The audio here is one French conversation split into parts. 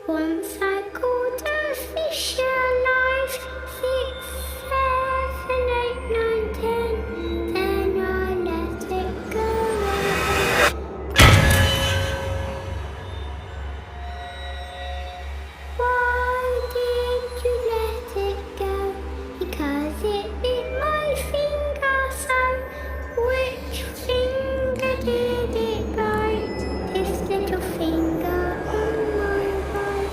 Once I caught a fish alive, 6, 7, 8, 9, 10. Then I let it go. Why did you let it go? Because it bit my finger so. Which finger did it bite? This little finger on my right.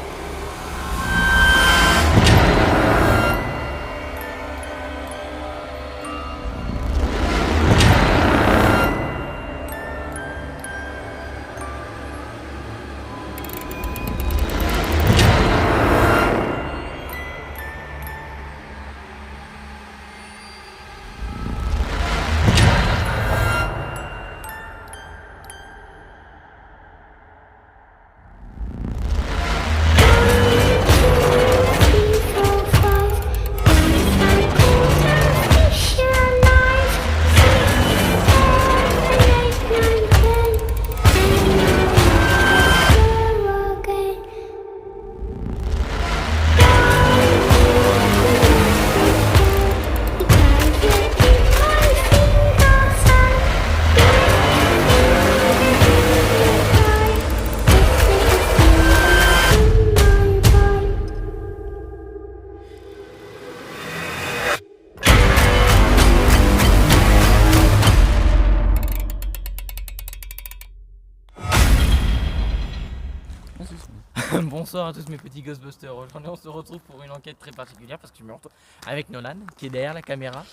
Bonsoir à tous mes petits Ghostbusters. Aujourd'hui on se retrouve pour une enquête très particulière parce que je me retrouve avec Nolan qui est derrière la caméra.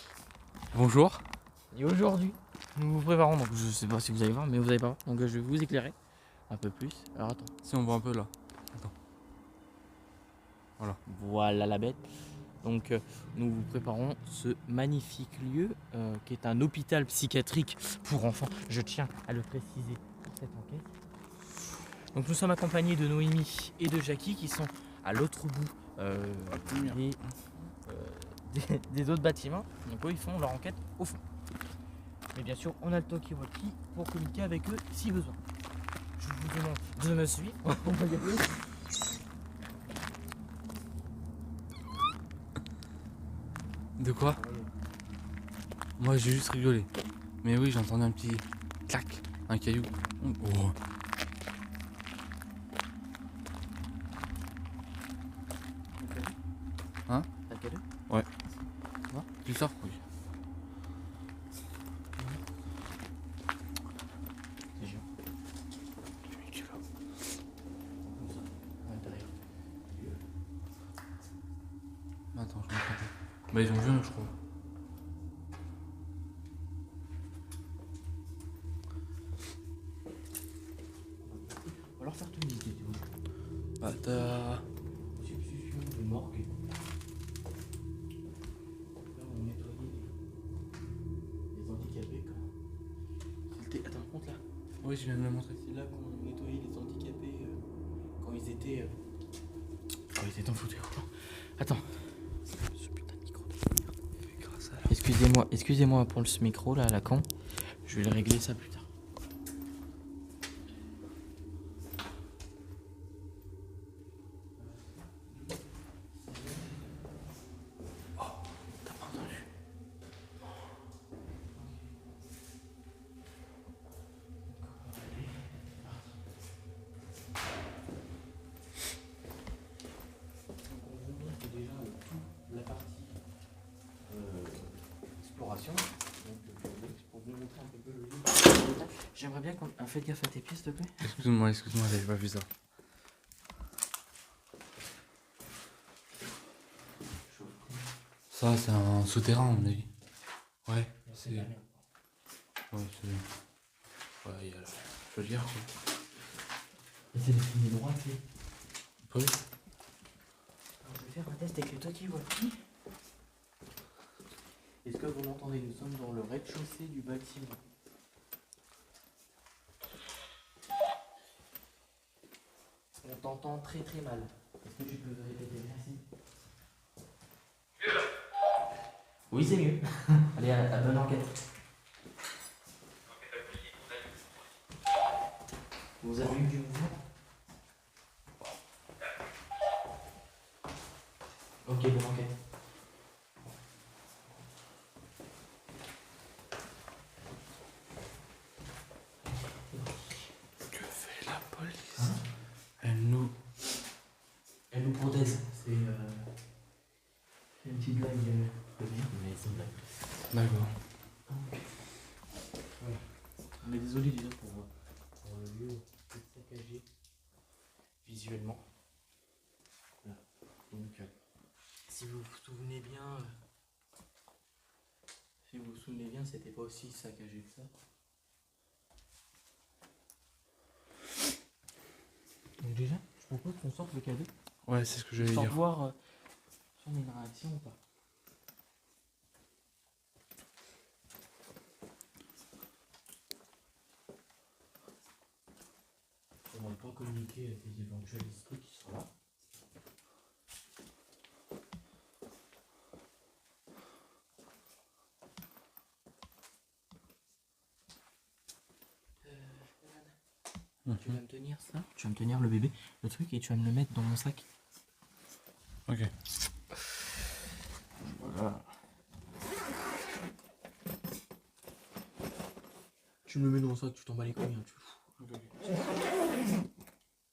Bonjour. Et aujourd'hui nous vous préparons, donc je sais pas si vous allez voir mais vous allez pas voir, donc je vais vous éclairer un peu plus. Alors attends. Si on voit un peu là. Attends. Voilà. Voilà la bête. Donc nous vous préparons ce magnifique lieu qui est un hôpital psychiatrique pour enfants. Je tiens à le préciser pour cette enquête. Donc nous sommes accompagnés de Noémie et de Jackie qui sont à l'autre bout des autres bâtiments. Donc eux ils font leur enquête au fond. Mais bien sûr on a le talkie-walkie pour communiquer avec eux si besoin. Je vous demande de me suivre. On va y aller. De quoi? Moi j'ai juste rigolé. Mais oui, j'ai entendu un petit clac, un caillou. Oh. Hein? T'as le cadeau? Ouais. Tu le sors? Oui. C'est chiant. Attends, je vais me compter. Bah ils ont vu, je crois. On va leur faire tout visiter, tu vois. Bah t'as... Substitution de morgue. Là on nettoyait les handicapés quand... Attends, monte là. Oui, je viens de le montrer. C'est là qu'on nettoyait les handicapés quand ils étaient... Quand ils étaient en fauteuil roulant. Attends. Ce putain de micro. Grâce à la... Excusez-moi pour ce micro là, à la con. Je vais le régler ça plus tard. T'as pas entendu? Déjà toute la partie exploration. Donc pour vous montrer un peu le lieu. J'aimerais bien qu'on... Faites gaffe à tes pieds s'il te plaît. Excuse-moi, j'avais pas vu ça. Ça, c'est un souterrain, à mon avis. Ouais, c'est... Ouais, c'est... Ouais, il y a la chaudière, quoi. Et c'est dessiné droit, c'est... Oui. Alors je vais faire un test avec le talkie-walkie. Est-ce que vous m'entendez? Nous sommes dans le rez-de-chaussée du bâtiment. On t'entend très très mal. Est-ce que tu peux répéter? Merci. Oui, c'est mieux. Allez, à bonne enquête. Vous avez eu du mouvement? Ok, bonne enquête. Que fait la police? Hein? Elle nous... Elle nous protège. C'est une petite blague de merde, mais c'est une blague. D'accord. Voilà. On est désolé déjà pour le lieu tout saccagé visuellement. Voilà. Donc, si vous vous souvenez bien, c'était pas aussi saccagé que ça. Donc déjà, je propose qu'on sorte le cadeau. Ouais, c'est ce que j'allais Sans dire. voir si on a une réaction ou pas. On va pas communiquer avec les éventuels esprits qui sont là. Tu vas me tenir ça? Tu vas me tenir le bébé, le truc, et tu vas me le mettre dans mon sac. Ok. Voilà. Tu me le mets dans mon sac, tu t'en bats les couilles, hein, tu fous.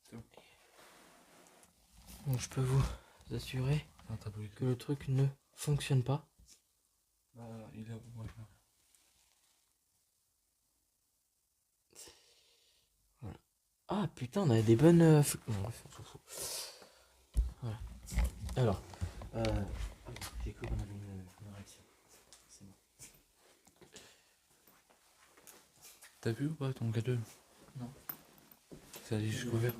C'est bon. Donc je peux vous assurer Non, t'as brûlé. que le truc ne fonctionne pas. Bah, il est... Ouais, non. Ah putain, on a des bonnes... Non, bref, on s'en fout. Voilà. Alors, j'ai cru qu'on avait une réaction. C'est bon. T'as vu ou pas ton cadeau? Non. Ça allait jusqu'au verre.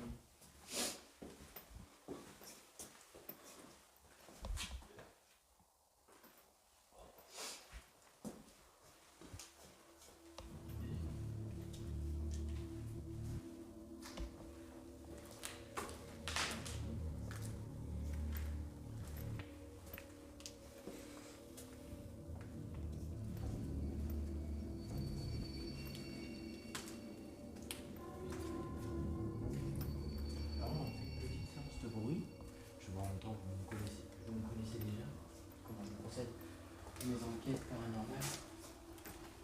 Alors on fait une petite séance de bruit. Je vois en même temps que vous me connaissez déjà. Comment je procède mes enquêtes paranormales.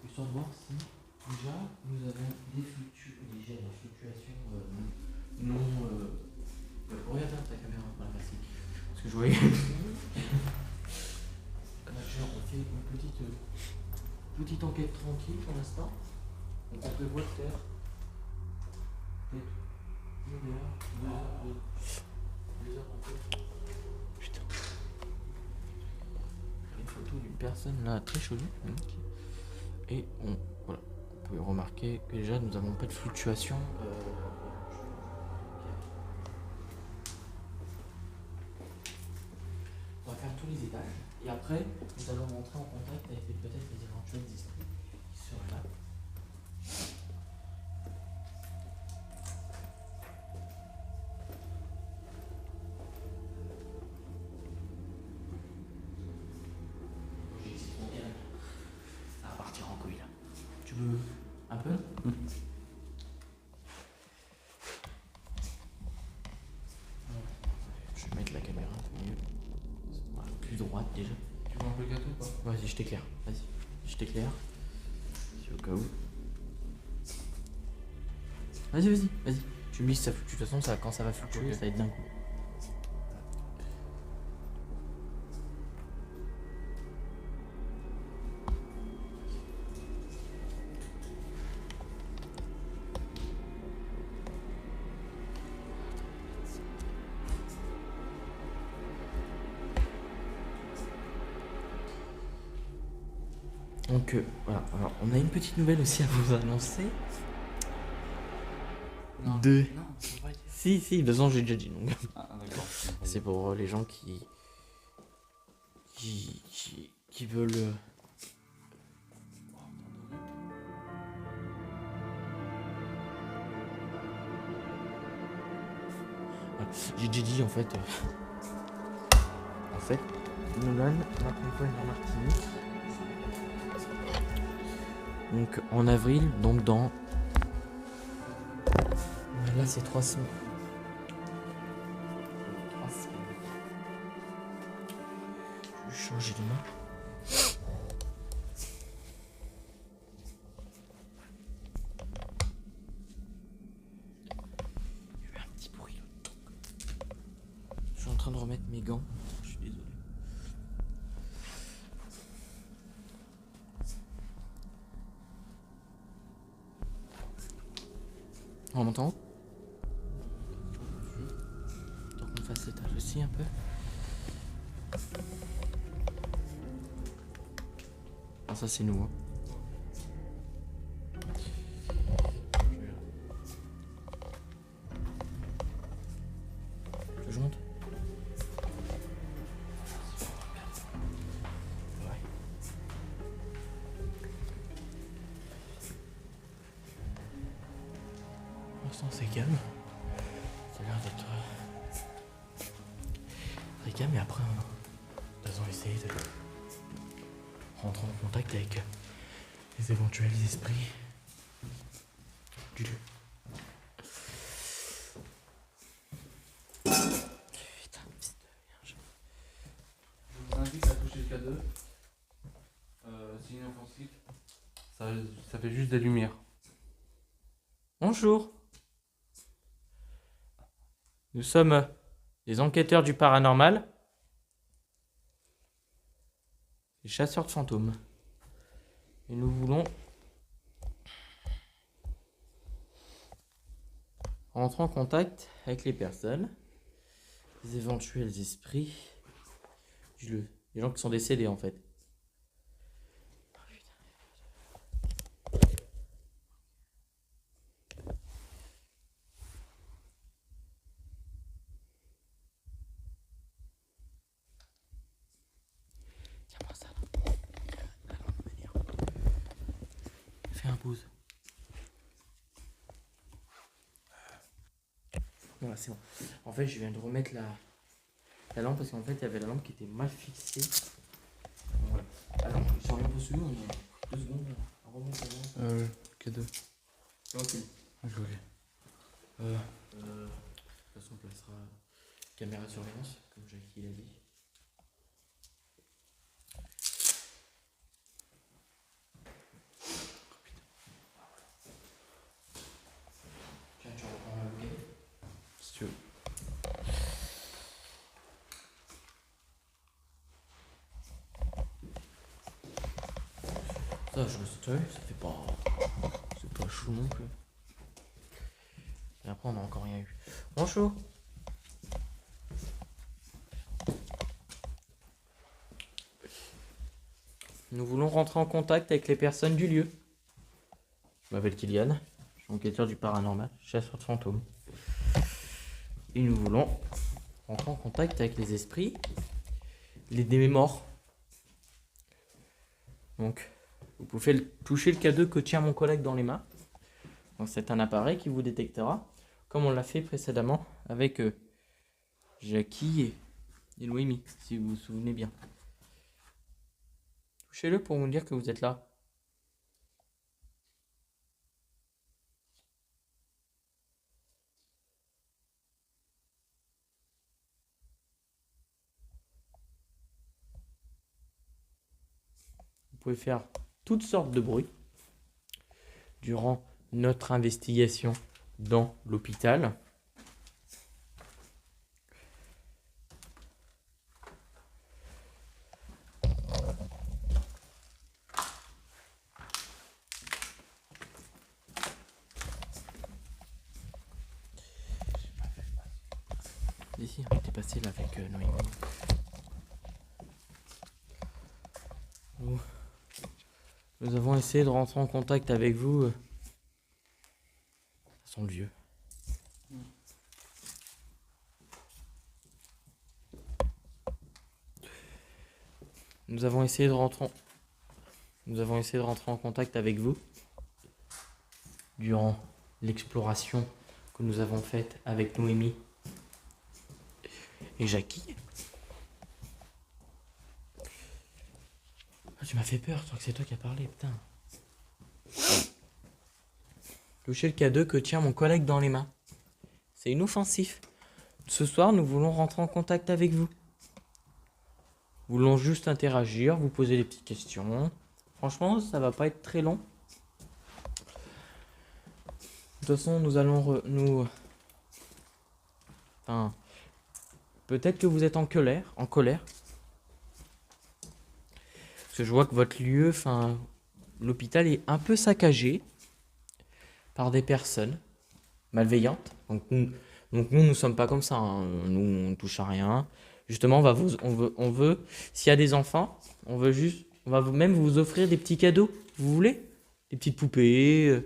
Histoire de voir si déjà nous avons des fluctuations non... regarde ta caméra, voilà, merci. Parce que je voyais... on fait une petite enquête tranquille pour l'instant. Donc on prévoit de faire peut-être 2 heures d'enquête. Putain. Une photo d'une personne là très chelou. Et voilà, on peut remarquer que déjà nous n'avons pas de fluctuation. On va faire tous les étages et après nous allons rentrer en contact avec peut-être les éventuels esprits qui seraient là. Ça va partir en couille là. Tu veux un peu? Je vais mettre la caméra un peu mieux. Voilà, plus droite déjà. Tu veux un peu le gâteau ou pas? Vas-y, je t'éclaire. Vas-y, je t'éclaire. Au cas où. Vas-y. Tu me dis si ça fluctue. De toute façon, ça, quand ça va fluctuer, Ok. ça va être d'un coup. Donc voilà, alors on a une petite nouvelle aussi à vous annoncer. Non. Deux. Non, c'est pas dire. Si, de toute façon j'ai déjà dit donc. Ah, d'accord. C'est pour les gens qui veulent. J'ai déjà dit en fait. Nolan m'accompagne en Martinique. Donc en avril, donc dans. Là c'est 3 semaines. 3 semaines. j'ai du mal. Il y a eu un petit bruit. Je suis en train de remettre mes gants. Je suis désolé. On remonte en haut. Tant qu'on fasse l'étage aussi un peu. Ah, ça c'est nous. Hein. Je monte. Ouais. Pour l'instant c'est calme. Ça a l'air d'être très calme, mais après nous allons essayer de rentrer en contact avec les éventuels esprits du lieu. Putain, fils de vierge. Je vous invite à toucher le K2. C'est inoffensif. Ça fait juste des lumières. Bonjour. Nous sommes les enquêteurs du paranormal. Les chasseurs de fantômes. Et nous voulons rentrer en contact avec les personnes, les éventuels esprits du lieu. Les gens qui sont décédés en fait. Tiens-moi ça là. Allons venir. Fais un pause. Voilà, c'est bon. En fait, je viens de remettre la lampe parce qu'en fait, il y avait la lampe qui était mal fixée. Voilà. Alors, ils sont rien dessus, on a 2 secondes à remettre la lampe. K2. Ok. Ok. De toute façon, on placera caméra de surveillance, comme Jackie l'a dit. Tiens, tu reprends la bouquet. Si tu veux. Ça, je le sais, ça fait pas. C'est pas chaud non plus. Et après, on n'a encore rien eu. Bonjour. Nous voulons rentrer en contact avec les personnes du lieu. Je m'appelle Kylian, je suis enquêteur du paranormal, chasseur de fantômes. Et nous voulons rentrer en contact avec les esprits, des morts. Donc, vous pouvez toucher le K2 que tient mon collègue dans les mains. Donc, c'est un appareil qui vous détectera, comme on l'a fait précédemment avec Jackie et Noémie, si vous vous souvenez bien. Touchez-le pour vous dire que vous êtes là. Vous pouvez faire toutes sortes de bruits durant notre investigation dans l'hôpital. Ici, on était passé là avec Noémie. Nous avons essayé de rentrer en contact avec vous. Ça sent le vieux. Nous avons essayé de rentrer en contact avec vous durant l'exploration que nous avons faite avec Noémie et Jackie. Ah, tu m'as fait peur, je crois que c'est toi qui as parlé, putain. Touchez le K2 que tient mon collègue dans les mains. C'est inoffensif. Ce soir, nous voulons rentrer en contact avec vous. Vous voulons juste interagir, vous poser des petites questions. Franchement, ça va pas être très long. De toute façon, nous allons enfin, peut-être que vous êtes en colère, parce que je vois que votre lieu, enfin, l'hôpital est un peu saccagé par des personnes malveillantes. Donc nous ne sommes pas comme ça, hein. Nous, on ne touche à rien. Justement, on veut, s'il y a des enfants, on va même vous offrir des petits cadeaux. Vous voulez? Des petites poupées.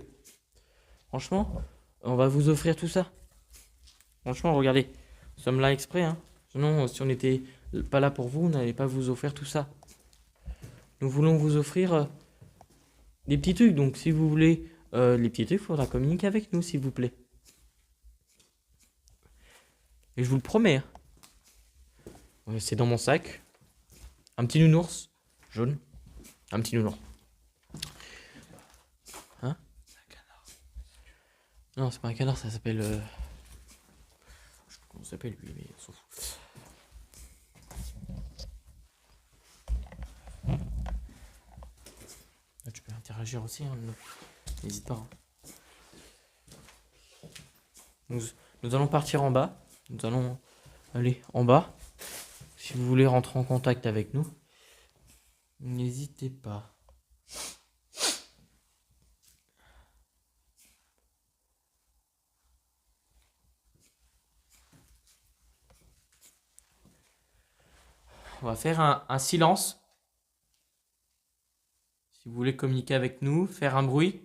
Franchement, on va vous offrir tout ça. Franchement, regardez, nous sommes là exprès, hein. Sinon, si on n'était pas là pour vous, on n'allait pas vous offrir tout ça. Nous voulons vous offrir des petits trucs. Donc, si vous voulez les petits trucs, il faudra communiquer avec nous, s'il vous plaît. Et je vous le promets, hein. C'est dans mon sac. Un petit nounours jaune. Un petit nounours. Hein? Non, c'est pas un canard, ça s'appelle... Je sais pas comment ça s'appelle lui, mais on s'en fout. Ah, tu peux interagir aussi, hein, n'hésite pas, hein. Nous allons partir en bas. Nous allons aller en bas. Si vous voulez rentrer en contact avec nous, n'hésitez pas. On va faire un silence. Si vous voulez communiquer avec nous, faire un bruit.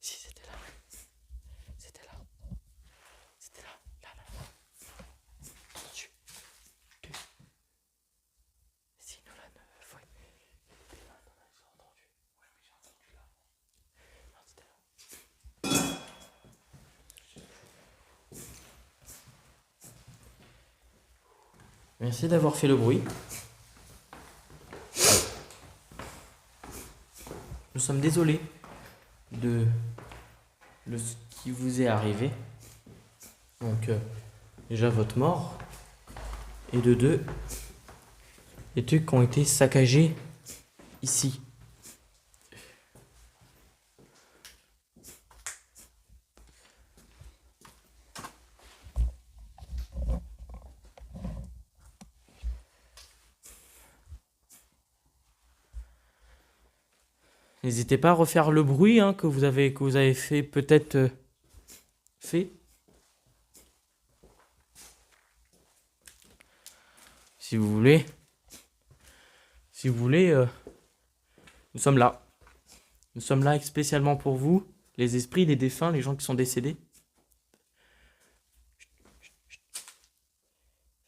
Si c'était là. C'était là. C'était là. Là, là, là. Chut. Si nous là, ouais. Là, non, j'ai entendu. Ouais, mais j'ai entendu là. Non, c'était là. Merci d'avoir fait le bruit. Nous sommes désolés de ce qui vous est arrivé. Donc, déjà votre mort. Et de deux, les trucs qui ont été saccagés ici. N'hésitez pas à refaire le bruit, hein, que vous avez fait peut-être fait. Si vous voulez. Si vous voulez, nous sommes là. Nous sommes là spécialement pour vous, les esprits, les défunts, les gens qui sont décédés.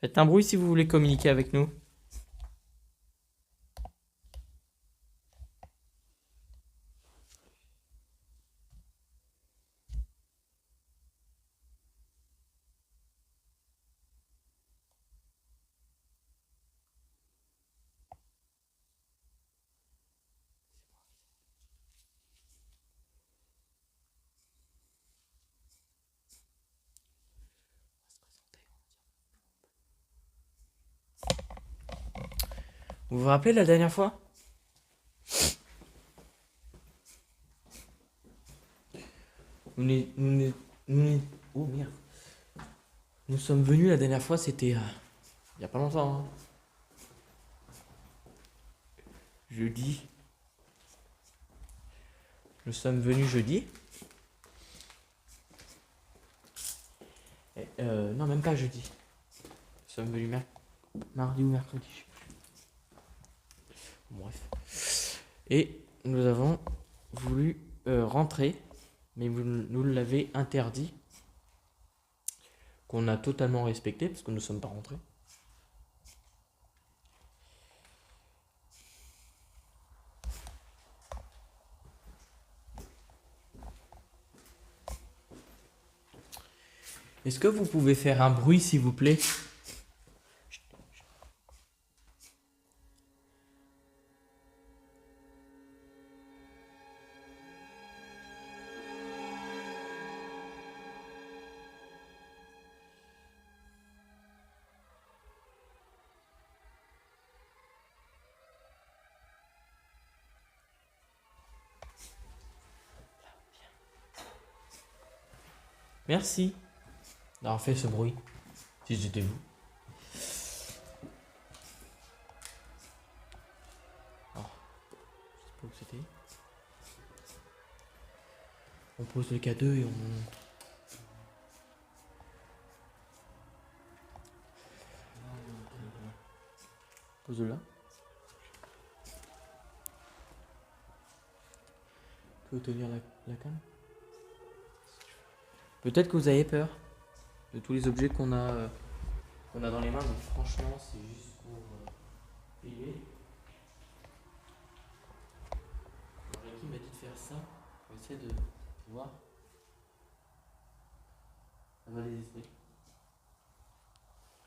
Faites un bruit si vous voulez communiquer avec nous. Vous vous rappelez la dernière fois? Oh merde. Nous sommes venus la dernière fois, c'était il y a pas longtemps, hein. Jeudi. Nous sommes venus jeudi. Non, même pas jeudi. Nous sommes venus mardi ou mercredi. Je sais plus. Bref. Et nous avons voulu rentrer, mais vous nous l'avez interdit. Qu'on a totalement respecté parce que nous ne sommes pas rentrés. Est-ce que vous pouvez faire un bruit, s'il vous plaît? Merci d'avoir fait ce bruit, si c'était vous. Alors, je sais pas où c'était. On pose le K2 et on... Pose là. Tu peux tenir la canne? Peut-être que vous avez peur de tous les objets qu'on a dans les mains, mais franchement, c'est juste pour filmer. Ricky m'a dit de faire ça. On va essayer de voir. Ça va les esprits.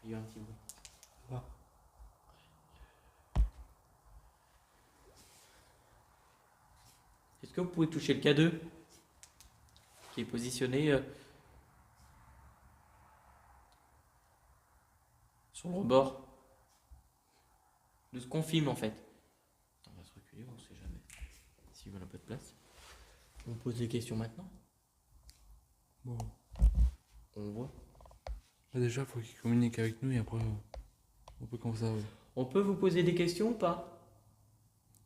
Il y a un petit bruit. Ah. Est-ce que vous pouvez toucher le K2 qui est positionné sur le rebord de ce qu'on filme en fait? On va se reculer, on sait jamais. Si on n'a pas de place. On pose les questions maintenant. Bon. On voit. Là, déjà, il faut qu'il communique avec nous et après, on peut comme ça. Ouais. On peut vous poser des questions ou pas?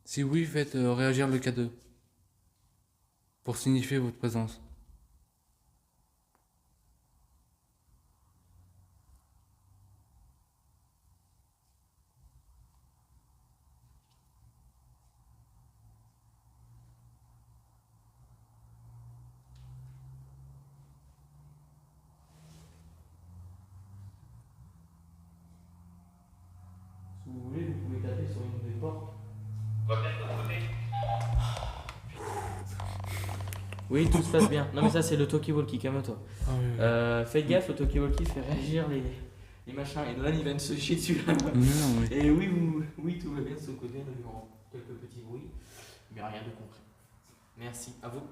Si oui, faites réagir le K2 pour signifier votre présence. Si vous voulez, vous pouvez taper sur une des portes. Oui, tout se passe bien. Non mais ça c'est le talkie-walkie, calme-toi. Ah oui, oui. Faites gaffe, le talkie-walkie fait réagir les machins. Et Nolan il va se chier dessus là. Non, oui. Et oui, tout va bien de ce côté, on a eu quelques petits bruits, mais rien de concret. Merci, à vous.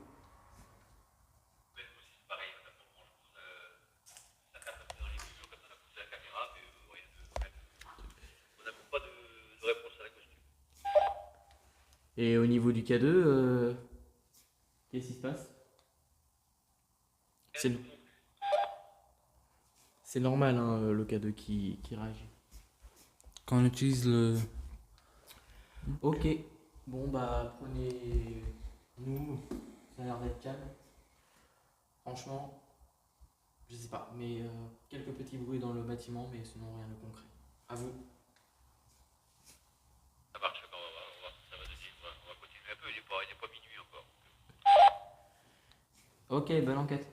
Et au niveau du K2, qu'est-ce qui se passe? C'est normal, hein, le K2 qui réagit. Quand on utilise le... Ok, bon bah prenez-nous, ça a l'air d'être calme. Franchement, je sais pas, mais quelques petits bruits dans le bâtiment, mais sinon rien de concret. À vous. Ça marche, on va voir ce que ça va donner. On va continuer un peu, il n'est pas minuit encore. Ok, bonne enquête.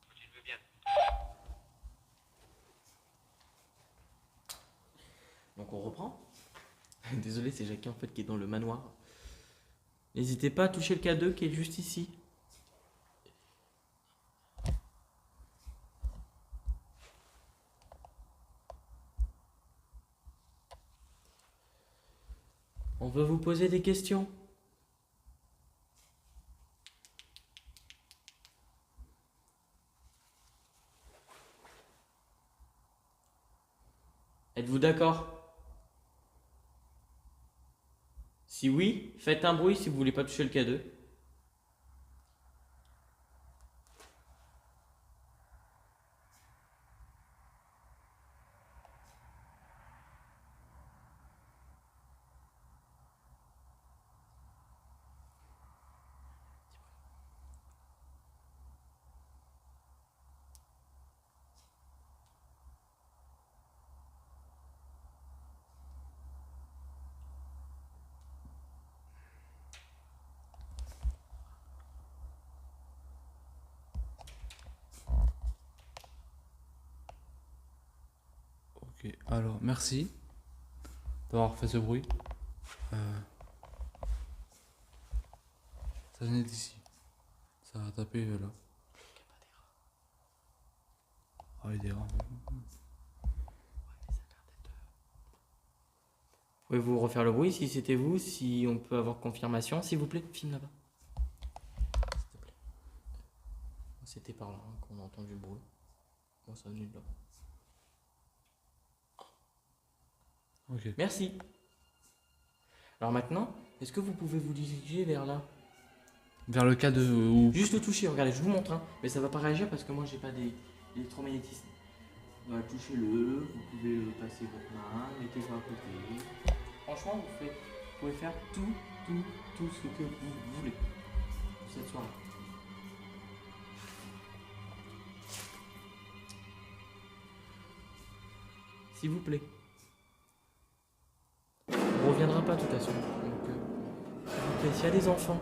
Continuez bien. Donc on reprend. Désolé, c'est Jackie en fait qui est dans le manoir. N'hésitez pas à toucher le K2 qui est juste ici. On veut vous poser des questions. Êtes-vous d'accord? Si oui, faites un bruit si vous voulez pas toucher le K2. Ok, alors merci d'avoir fait ce bruit. Ça venait d'ici. Ça a tapé là. Ah, il est vraiment. Pouvez-vous refaire le bruit si c'était vous, si on peut avoir confirmation, s'il vous plaît? Filme là-bas. S'il te plaît. C'était par là hein, qu'on a entendu le bruit. Bon, ça venait de là. Ok. Merci. Alors maintenant, est-ce que vous pouvez vous diriger vers là? Vers le cas de où. Juste le toucher, regardez, je vous montre, hein. Mais ça va pas réagir parce que moi j'ai pas d'électromagnétisme. Voilà, touchez-le, vous pouvez le passer votre main, mettez-le à côté. Franchement, vous pouvez faire tout ce que vous voulez cette soirée. S'il vous plaît. On reviendra pas de toute façon. Donc, s'il vous plaît, s'il y a des enfants.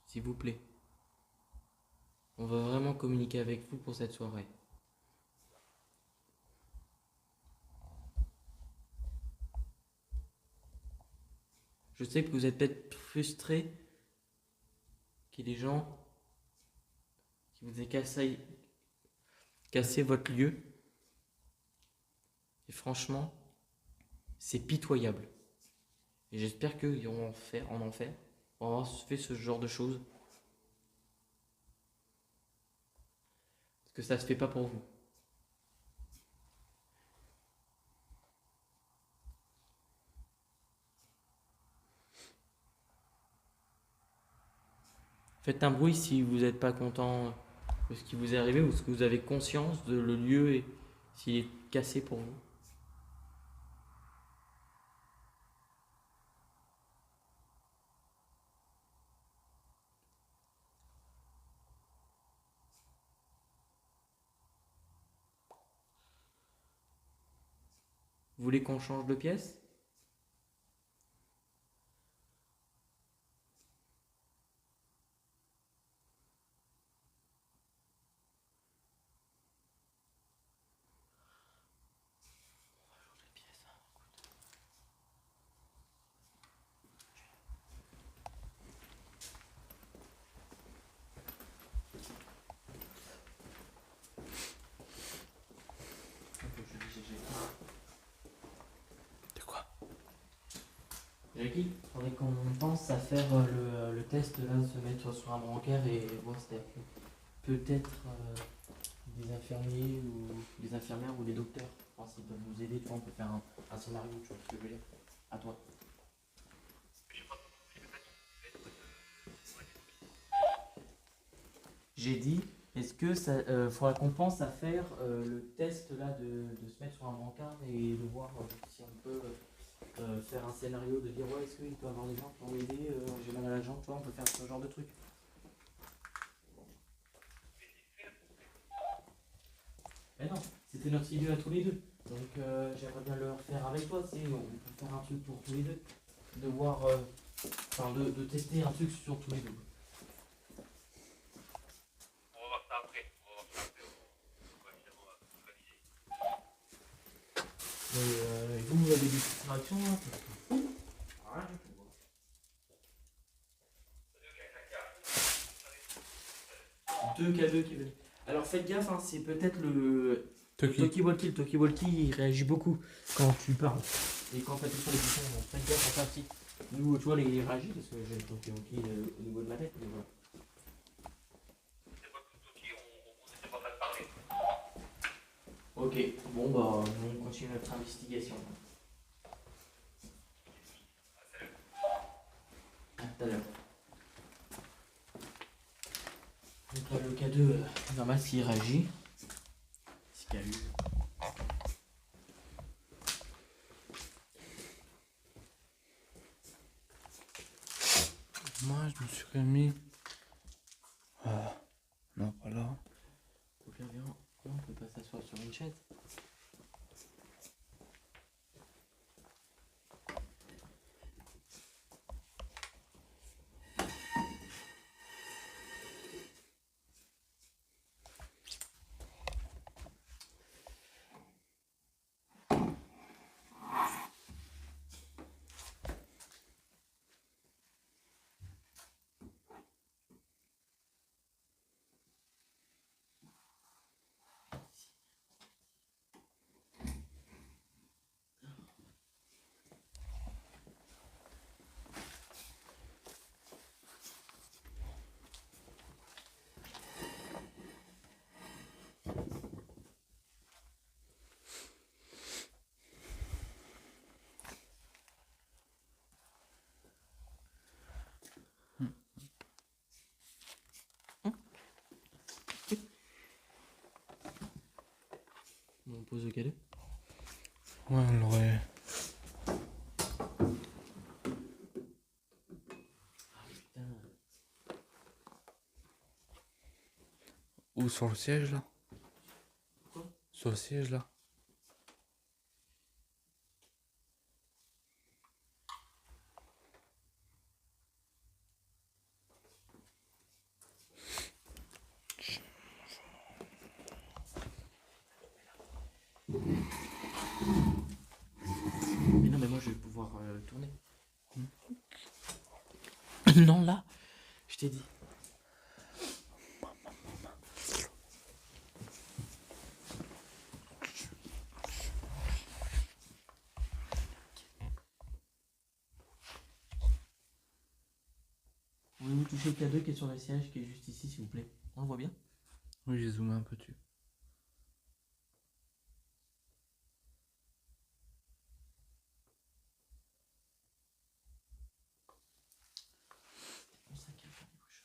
S'il vous plaît. On va vraiment communiquer avec vous pour cette soirée. Je sais que vous êtes peut-être frustrés qu'il y ait des gens qui vous aient cassé votre lieu. Et franchement, c'est pitoyable. Et j'espère qu'ils vont en faire, on avoir fait ce genre de choses. Parce que ça se fait pas pour vous. Faites un bruit si vous n'êtes pas content de ce qui vous est arrivé ou ce que vous avez conscience de le lieu et s'il est cassé pour vous. Vous voulez qu'on change de pièce? De quoi? Jackie, il faudrait qu'on pense à faire le test là, se mettre sur un brancard et voir si peut-être des infirmiers ou des infirmières ou des docteurs. Je pense qu'ils peuvent nous aider, tu vois, on peut faire un scénario, tu vois ce que je veux dire. À toi. J'ai dit, est-ce que ça faudra qu'on pense à faire le test là de se mettre sur un brancard et de voir si on peut faire un scénario de dire ouais est-ce qu'il peut y avoir des gens qui vont m'aider, j'ai mal à la jambe, tu vois, on peut faire ce genre de truc. Mais non, c'était notre idée à tous les deux. Donc j'aimerais bien le refaire avec toi, tu sais, on peut faire un truc pour tous les deux. De voir, enfin de tester un truc sur tous les deux. On va voir ça après. On va évidemment organiser. Et vous avez des petites réactions là? Rien du tout. Deux K2 qui veulent. Alors faites gaffe, hein, c'est peut-être le talkie-walkie. Le talkie-walkie il réagit beaucoup quand tu parles. Et quand tu appuies sur les boutons, donc faites gaffe à ça aussi. Nous, tu vois, il réagit parce que j'ai le talkie-walkie au niveau de ma tête. Mais voilà. C'est pas tout qui, on n'était pas en train de parler. Ok, bon bah on continue notre investigation. À tout à l'heure. Donc là, le K2, normal s'il réagit. Ce qu'il y a eu. Moi, je me suis remis. Non, pas là. Donc là, viens, on peut pas s'asseoir sur une chaise. cadet. Ouais, on l'aurait. Putain. Ou sur le siège là. Quoi? Sur le siège là. Mais non, mais moi je vais pouvoir tourner. Non, là, je t'ai dit. Pouvez-vous toucher le cadeau qui est sur le siège, qui est juste ici, s'il vous plaît? On le voit bien? Oui, j'ai zoomé un peu dessus. Mon sac à faire des couches.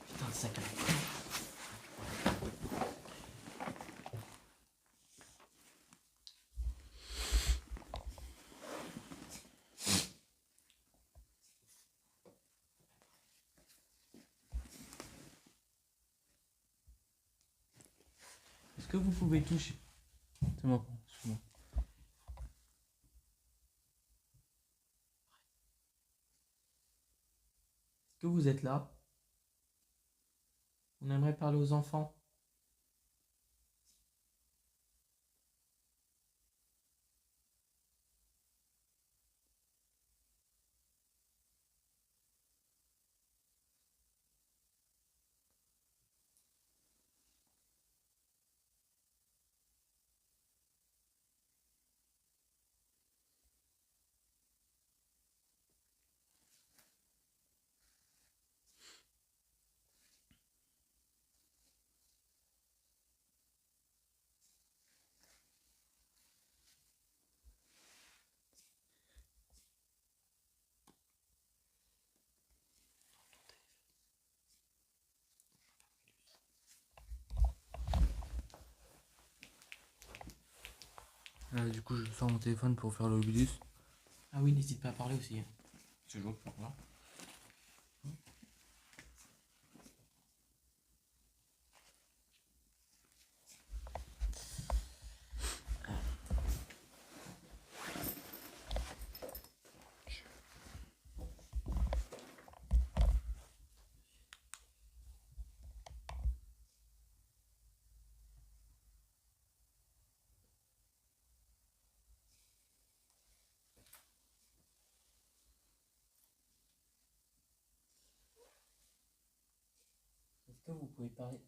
Putain, le sac à faire. Est-ce que vous pouvez toucher? C'est moi, excuse-moi. Est-ce que vous êtes là? On aimerait parler aux enfants. Du coup, je sors mon téléphone pour faire l'obulus. Ah oui, n'hésite pas à parler aussi. C'est toujours pour là. Est-ce que vous pouvez parler?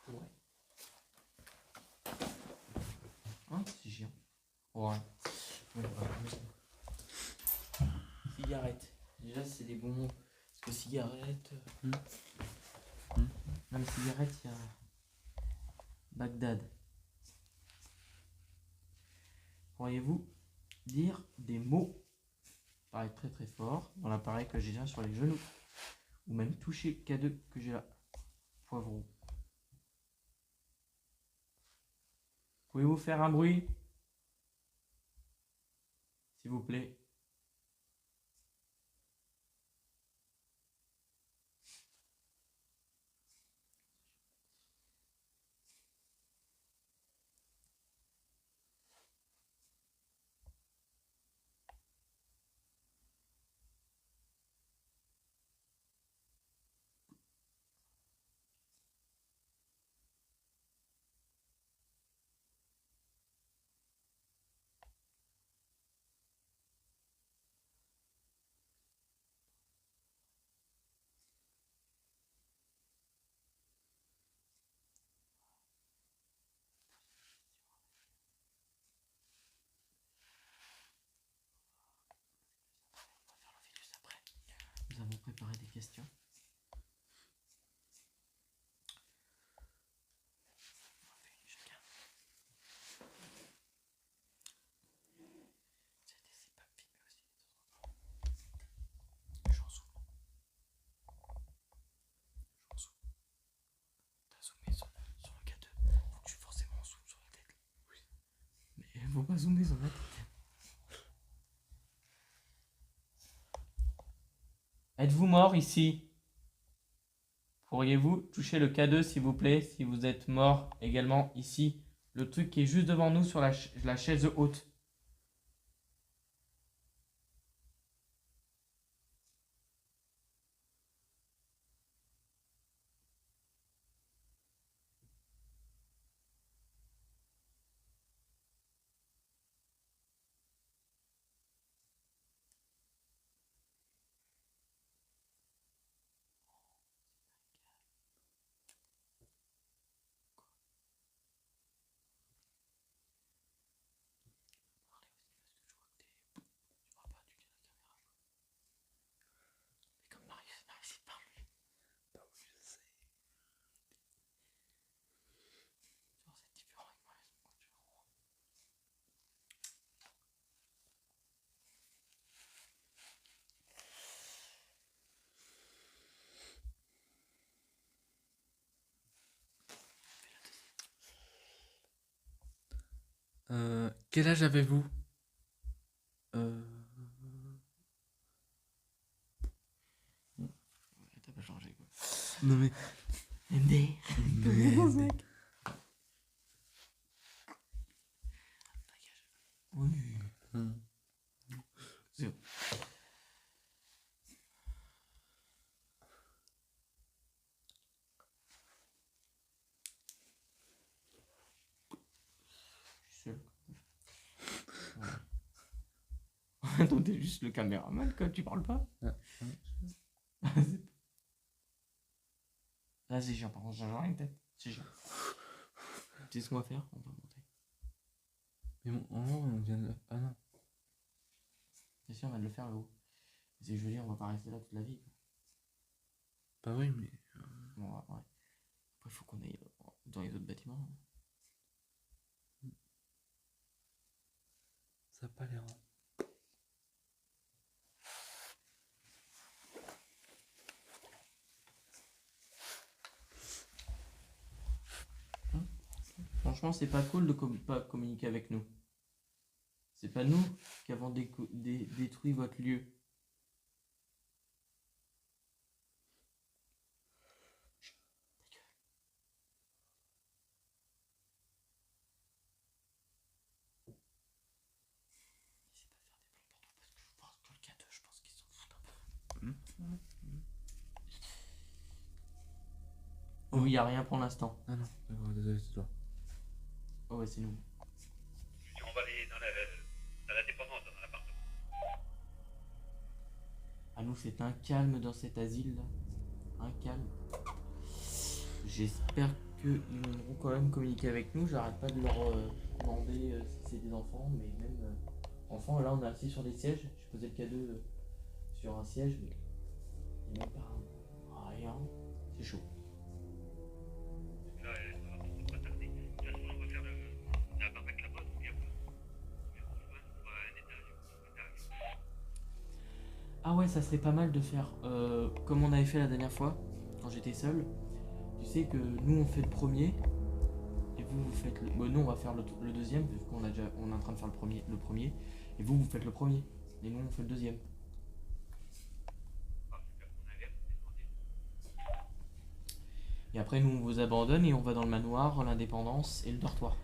Ouais. Hein, c'est chiant. Ouais. Ouais, ouais. Cigarette. Déjà, c'est des bons mots. Parce que cigarette. Non, mais cigarette, il y a Bagdad. Pourriez-vous dire des mots, paraît très très fort, dans l'appareil que j'ai là sur les genoux? Ou même toucher le K2 que j'ai là. Poivron. Pouvez-vous faire un bruit? S'il vous plaît. Nous avons préparé des questions. Faut pas zoomer sur la tête. Êtes-vous mort ici? Pourriez-vous toucher le K2 s'il vous plaît, si vous êtes mort également ici? Le truc qui est juste devant nous sur la chaise haute. Mais comme Marius parle lui. Bah oui, je sais. Genre c'est différent avec Marius quand tu le vois. Quel âge avez-vous? T'as pas changé quoi. Non mais... Mais... Merde. Oui. Hum. C'est bon. Je suis seul. Ouais. Donc t'es juste le caméraman quoi, tu parles pas? Là c'est chiant, par contre j'ai rien que tête. C'est chiant. Tu sais ce qu'on va faire? On va monter. Mais on vient de... Ah non. C'est sûr, on va le faire là-haut. C'est que je veux dire, on va pas rester là toute la vie. Quoi. Bah oui, mais... Bon, ouais. Après, il faut qu'on aille dans les autres bâtiments. Ça a pas l'air... Franchement, c'est pas cool de pas communiquer avec nous. C'est pas nous qui avons détruit votre lieu. Je pense qu'ils s'en foutent un peu. Oh, y a rien pour l'instant. Ah non, d'accord, désolé, c'est toi. Oh ouais, c'est nous. Je dis, on va aller dans la dépendance, dans l'appartement. À nous, c'est un calme dans cet asile là. Un calme. J'espère qu'ils viendront quand même communiquer avec nous. J'arrête pas de leur demander si c'est des enfants, mais même enfants. Là, on est assis sur des sièges. J'ai posé le K2 sur un siège, mais il n'y a même pas rien. C'est chaud. Là, ça va pas tarder. De toute façon, on va faire la baraque là-bas, donc il y a pas. On va un étage. Ah ouais, ça serait pas mal de faire comme on avait fait la dernière fois, quand j'étais seul. Tu sais que nous on fait le premier, et vous faites le... Bon, nous on va faire le deuxième, vu qu'on on est en train de faire le premier, et vous faites le premier, et nous on fait le deuxième. Et après nous on vous abandonne et on va dans le manoir, l'indépendance et le dortoir.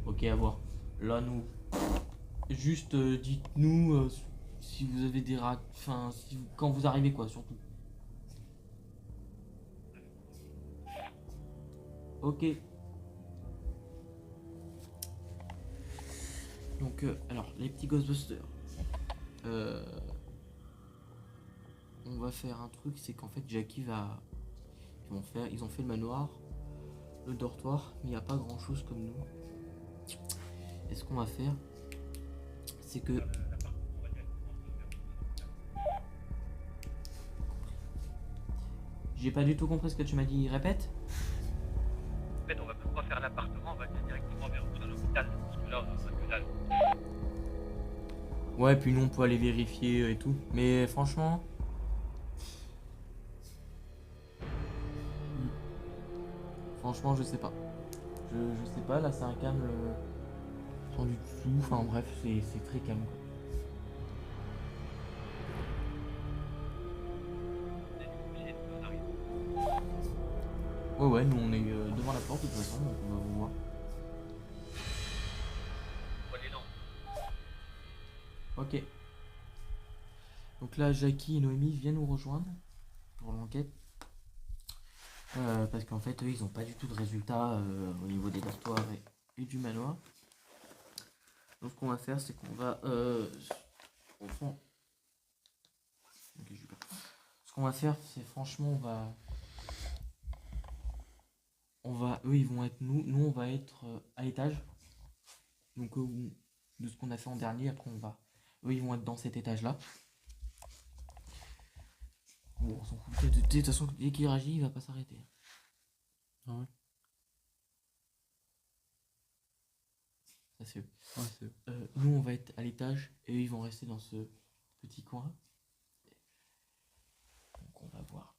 Ok, à voir. Là nous... Juste dites-nous si vous avez des rats... Enfin, quand vous arrivez quoi, surtout. Ok. Donc, alors, les petits Ghostbusters. On va faire un truc, c'est qu'en fait, Jackie va... Ils ont fait le manoir, le dortoir, mais il n'y a pas grand-chose comme nous. Et ce qu'on va faire, c'est que... J'ai pas du tout compris ce que tu m'as dit, répète. En fait, on va même pas faire l'appartement, on va aller directement vers l'hôpital. Parce que là, on a que dalle. Ouais, puis nous on peut aller vérifier et tout. Mais franchement... Franchement, je sais pas. Je sais pas, là c'est un calme sans du dessous, enfin bref, c'est très calme quoi. Ouais, nous on est devant la porte de toute façon, donc on va vous voir. Prenez lent. Ok. Donc là, Jackie et Noémie viennent nous rejoindre pour l'enquête. Parce qu'en fait, eux, ils n'ont pas du tout de résultats au niveau des dortoirs et du manoir. Donc ce qu'on va faire, c'est qu'on va... au fond... Ok, je vais pas. Ce qu'on va faire, c'est franchement, eux, ils vont être nous on va être à l'étage. Donc de ce qu'on a fait en dernier, après eux, ils vont être dans cet étage-là. Bon, on s'en fout. De toute façon, dès qu'il réagit, il va pas s'arrêter. Ah ouais. Ça c'est eux. Ouais, c'est. Nous, on va être à l'étage et eux, ils vont rester dans ce petit coin. Donc, on va voir.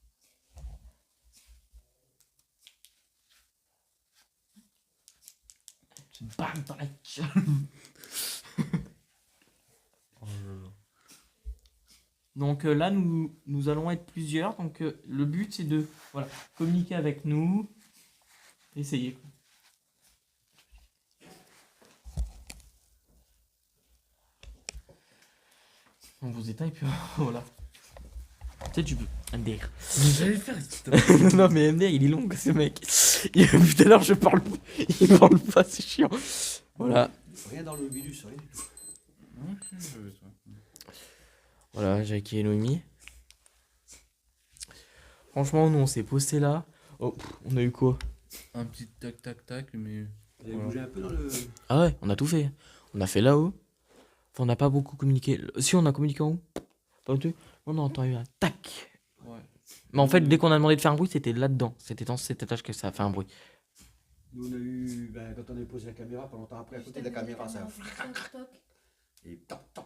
Bam dans la gueule. Oh là là. Donc là, nous allons être plusieurs. Donc le but, c'est de communiquer avec nous. Essayer. On vous éteint et puis voilà. Tu sais, tu peux. MDR. Mais j'allais faire. Putain. Non, mais MDR, il est long, ce mec. Tout à l'heure, je parle. Il parle pas, c'est chiant. Voilà. Rien dans le virus, rien du tout. Voilà, Jackie et Noémie. Franchement, nous, on s'est posté là. Oh, on a eu quoi? Un petit tac tac tac, mais. Vous avez bougé un peu dans le. Ah ouais, on a tout fait. On a fait là-haut. Enfin, on n'a pas beaucoup communiqué. Si, on a communiqué en haut. Pas tout. On a entendu un tac. Ouais. Mais en fait, dès qu'on a demandé de faire un bruit, c'était là-dedans. C'était dans cet étage que ça a fait un bruit. Nous, on a eu. Ben, quand on a posé la caméra, pas longtemps après, à côté de la caméra, ça. Et toc, toc.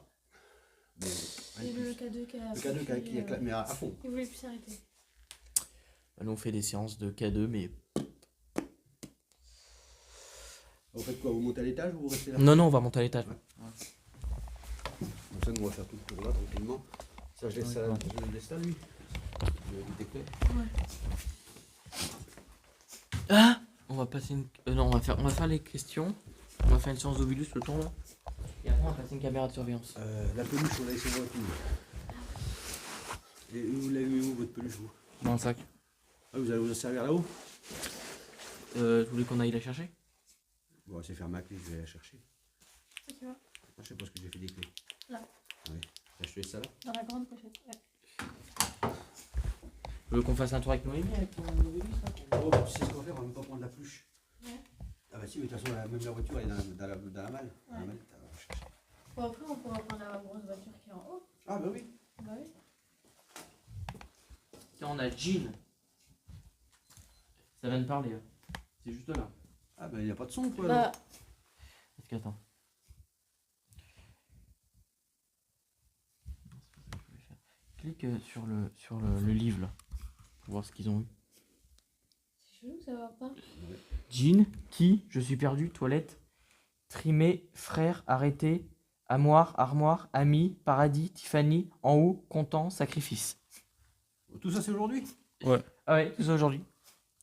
Mais. Et rien de le plus. K2 qui a. Le cadeau qui a clamé à fond. Il voulait plus s'arrêter. Nous, on fait des séances de K2, mais. Vous faites quoi? Vous montez à l'étage ou vous restez là? Non, on va monter à l'étage. Comme ça, nous, on va faire tout le tour là, tranquillement. Ça, je laisse ça, je le laisse là, lui. Je vais éviter que. Ah, on va passer une. Non, on va faire les questions. On va faire une séance d'Ovilus le temps là. Et après, on va passer une caméra de surveillance. La peluche, on l'a laissé voir tout. Et vous l'avez mis où, votre peluche, vous? Dans le sac. Ah, vous allez vous en servir là-haut? Je voulais qu'on aille la chercher. Bon, on va essayer de faire ma clé, je vais la chercher. Tu vois, Je sais pas ce que j'ai fait des clés. Là. Oui. Là, je fais ça là? dans la grande pochette. Ouais. Tu veux qu'on fasse un tour avec Noémie avec ton Ovilus là? Oh, tu sais ce qu'on va faire, on va même pas prendre la peluche. Ouais. Ah bah si, mais de toute façon, même la voiture, elle est dans la malle. Dans la mallette, on va chercher. Bon, après, on pourra prendre la grosse voiture qui est en haut. Ah bah oui. Bah oui. Tiens, on a Jean. Ça vient de parler. Hein. C'est juste là. Ah bah il n'y a pas de son quoi. Bah, alors. Est-ce qu'attends. Clique sur le livre là. Pour voir ce qu'ils ont eu. c'est chelou, ça va pas. Jean, qui, je suis perdu, toilette, trimé, frère, arrêté, armoire, ami, paradis, Tiffany, en haut, content, sacrifice. Tout ça c'est aujourd'hui? Ah ouais, tout ça aujourd'hui.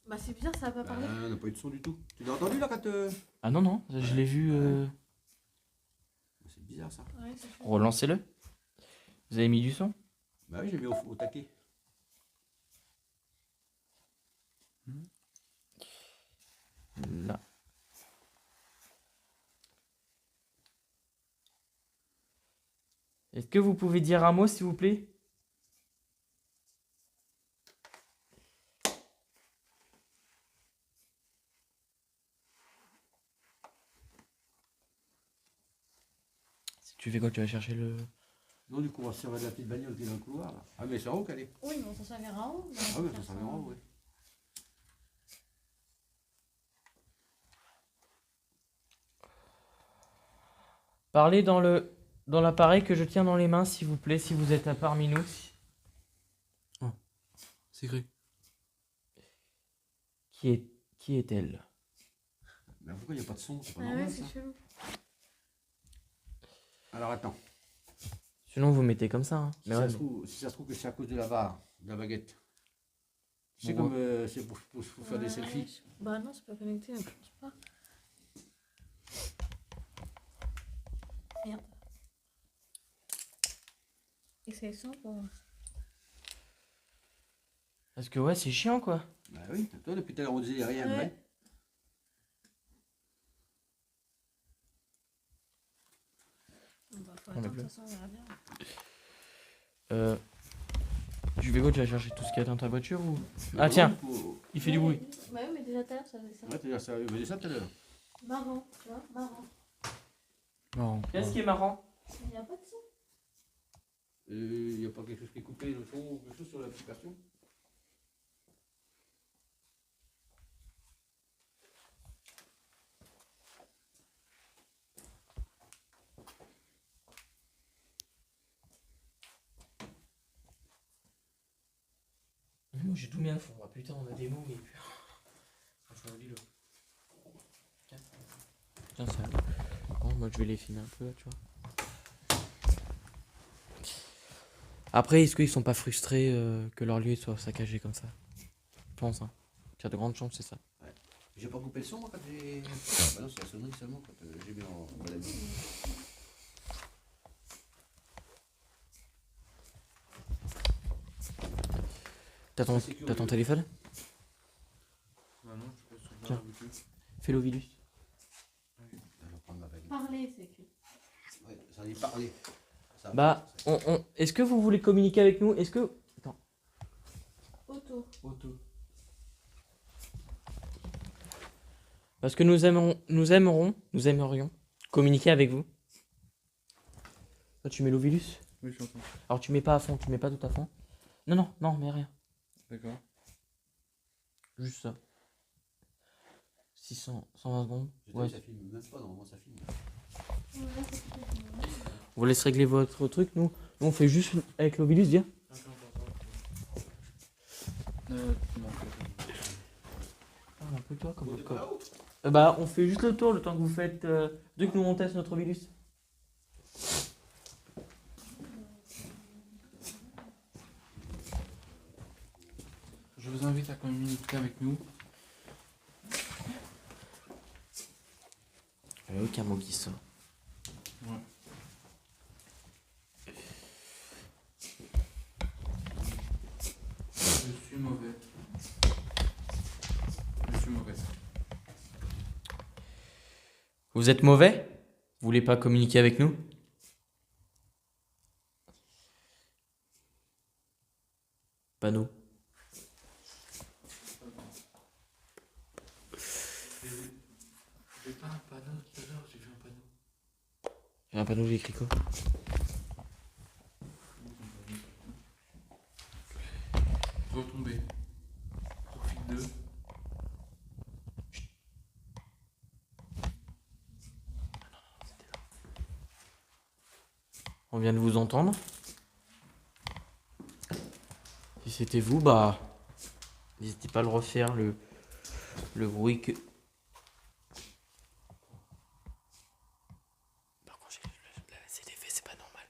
Bah, c'est bizarre, ça va pas Bah, parler. on n'a pas eu de son du tout. Tu l'as entendu là quand Ah non, je l'ai vu. C'est bizarre ça. Ouais, c'est chelou. Relancez-le. Vous avez mis du son? Bah oui, j'ai mis au taquet. Là. Est-ce que vous pouvez dire un mot, s'il vous plaît? Si tu fais quoi? Tu vas chercher le... Non, du coup, on va se servir de la petite bagnole qui est dans le couloir là. Ah, mais c'est en haut qu'elle est. Oui, mais on s'en servira en haut. Ah, oui, ça s'en vient en haut, ouais. Parlez dans l'appareil que je tiens dans les mains, s'il vous plaît, si vous êtes parmi nous. C'est écrit. Qui est Qui est-elle? Mais pourquoi il n'y a pas de son? C'est pas Ah normal ouais, ça. c'est chelou. Alors attends. Sinon, vous mettez comme ça. Hein. Si, Mais ça ouais, se trouve, si ça se trouve que c'est à cause de la barre, de la baguette. C'est Bon, comme c'est pour faire des selfies. Bah non, c'est pas connecté, je pense pas. Merde. Essaye sans pour. Parce que ouais, c'est chiant quoi. Bah oui, toi depuis tout à l'heure on disait rien. Ouais. Ouais. Bah, faut On attendre, est de bleu. toute façon, on verra bien. Hugo, tu vas chercher tout ce qu'il y a dans ta voiture ou? Ah tiens, il fait du bruit. Bah oui, mais déjà tout à l'heure, ça faisait ça. Ouais, t'as dit ça, il dit ça tout à l'heure. Marrant, tu vois, marrant. Non. Qu'est-ce qui est marrant? Il n'y a pas de son. Il n'y a pas quelque chose qui est coupé le son ou quelque chose sur l'application? Moi j'ai tout mis à fond. Ah, putain, on a des mots, mais. Franchement, dis-le. Tiens, ça. Bon, moi je vais les filmer un peu là, tu vois. Après, est-ce qu'ils sont pas frustrés que leur lieu soit saccagé comme ça? Je pense, hein. Il y a de grandes chances, c'est ça. J'ai pas coupé le son moi quand j'ai. Bah non, c'est la sonnerie seulement quand j'ai mis en balade. T'as ton téléphone? Bah non, je peux sur Tiens. la boutique. Fais l'ovilus. Je vais prendre ma baguette. Parler, c'est écrit. Ouais, ça dit parler. Ça, Bah, est-ce que vous voulez communiquer avec nous? Est-ce que. Attends. Auto. Auto. Parce que nous aimerions communiquer avec vous. Toi, tu mets l'ovilus. Oui, je suis en train. Alors, tu mets pas à fond, tu mets pas tout à fond. Non, mais rien. D'accord. Juste ça. 600, 120 secondes. Je Ouais. ça filme même pas, normalement ça filme. On vous laisse régler votre truc. Nous on fait juste avec l'ovilus, dire. Non. Un peu toi, comme bah, on fait juste le tour le temps que vous faites. Dès que nous on teste notre ovilus. Je vous invite à communiquer avec nous. Il n'y a aucun mot qui sort. Ouais. Je suis mauvais. Je suis mauvais. Vous êtes mauvais? Vous voulez pas communiquer avec nous? Pas nous. J'ai pas un panneau tout à l'heure, j'ai vu un panneau. Il y a un panneau, j'ai écrit quoi? Retombé. Profil 2. On vient de vous entendre. Si c'était vous, bah. N'hésitez pas à le refaire, le bruit que. Par contre, la CDF, c'est pas normal.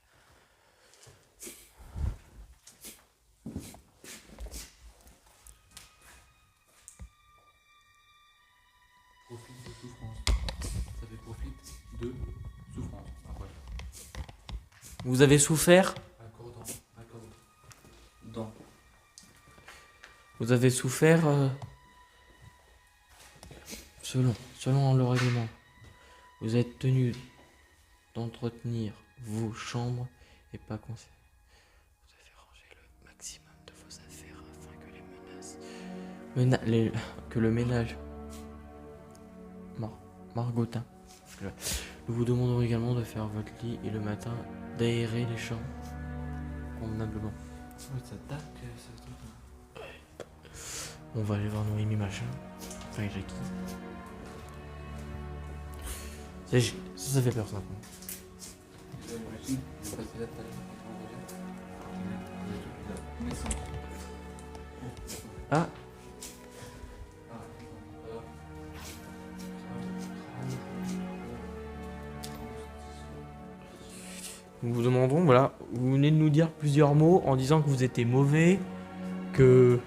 Profil de souffrance. Ça fait profil de souffrance. Après. Vous avez souffert? Accordant. Vous avez souffert selon le règlement. Vous êtes tenu d'entretenir vos chambres et pas conseillé. Vous avez rangé le maximum de vos affaires afin que les menaces. Que le ménage. Margotin. Nous vous demandons également de faire votre lit et le matin d'aérer les chambres convenablement. Ouais, ça date que ça truc. On va aller voir Noémie machin. Enfin, Jackie. Ça fait peur ça. J'ai passé là tout à l'heure. Ah, dire plusieurs mots en disant que vous étiez mauvais, que...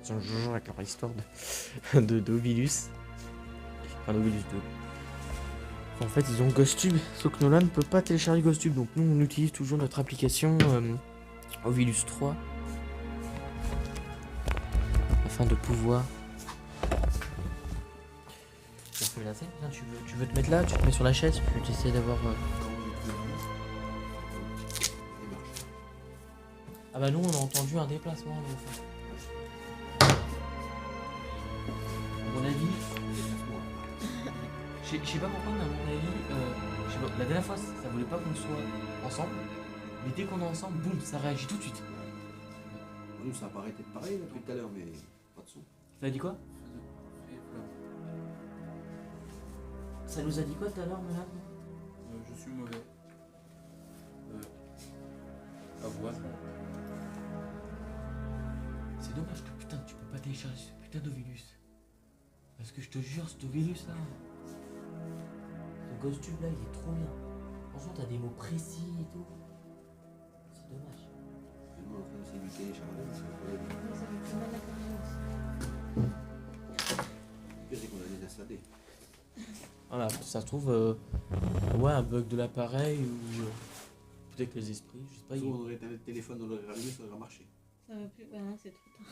Ils sont jouant avec leur histoire d'Ovilus. Enfin, d'Ovilus 2. En fait, ils ont GhostTube, sauf que Nolan ne peut pas télécharger GhostTube. Donc nous, on utilise toujours notre application Ovilus 3 afin de pouvoir... Tiens, tu veux te mettre là, tu te mets sur la chaise, tu essaies d'avoir... Ah bah nous on a entendu un déplacement là, au fond. À mon avis, je sais pas pourquoi mais à mon avis, je sais pas, la dernière fois ça voulait pas qu'on soit ensemble, mais dès qu'on est ensemble, boum, ça réagit tout de suite. Nous, ça apparaît peut-être pareil depuis tout à l'heure, mais pas de son. Ça a dit quoi? Ça nous a dit quoi tout à l'heure, Nolan? Je suis mauvais. À voir. C'est dommage que putain tu peux pas télécharger ce putain d'Ovilus. Parce que je te jure, cet Ovilus là, ce GhostTube là, il est trop bien. Franchement, t'as des mots précis et tout. C'est dommage. Nous, en train d'essayer de le télécharger, mais c'est pas Ça fait plus mal à la caméra aussi. le pire, c'est qu'on a désinstallé. Voilà, ça se trouve, ouais, un bug de l'appareil ou peut-être les esprits, je sais pas. Soit on aurait éteint le téléphone, on l'aurait rallumé, ça aurait marché. Ça va plus. Bah non, c'est trop tard.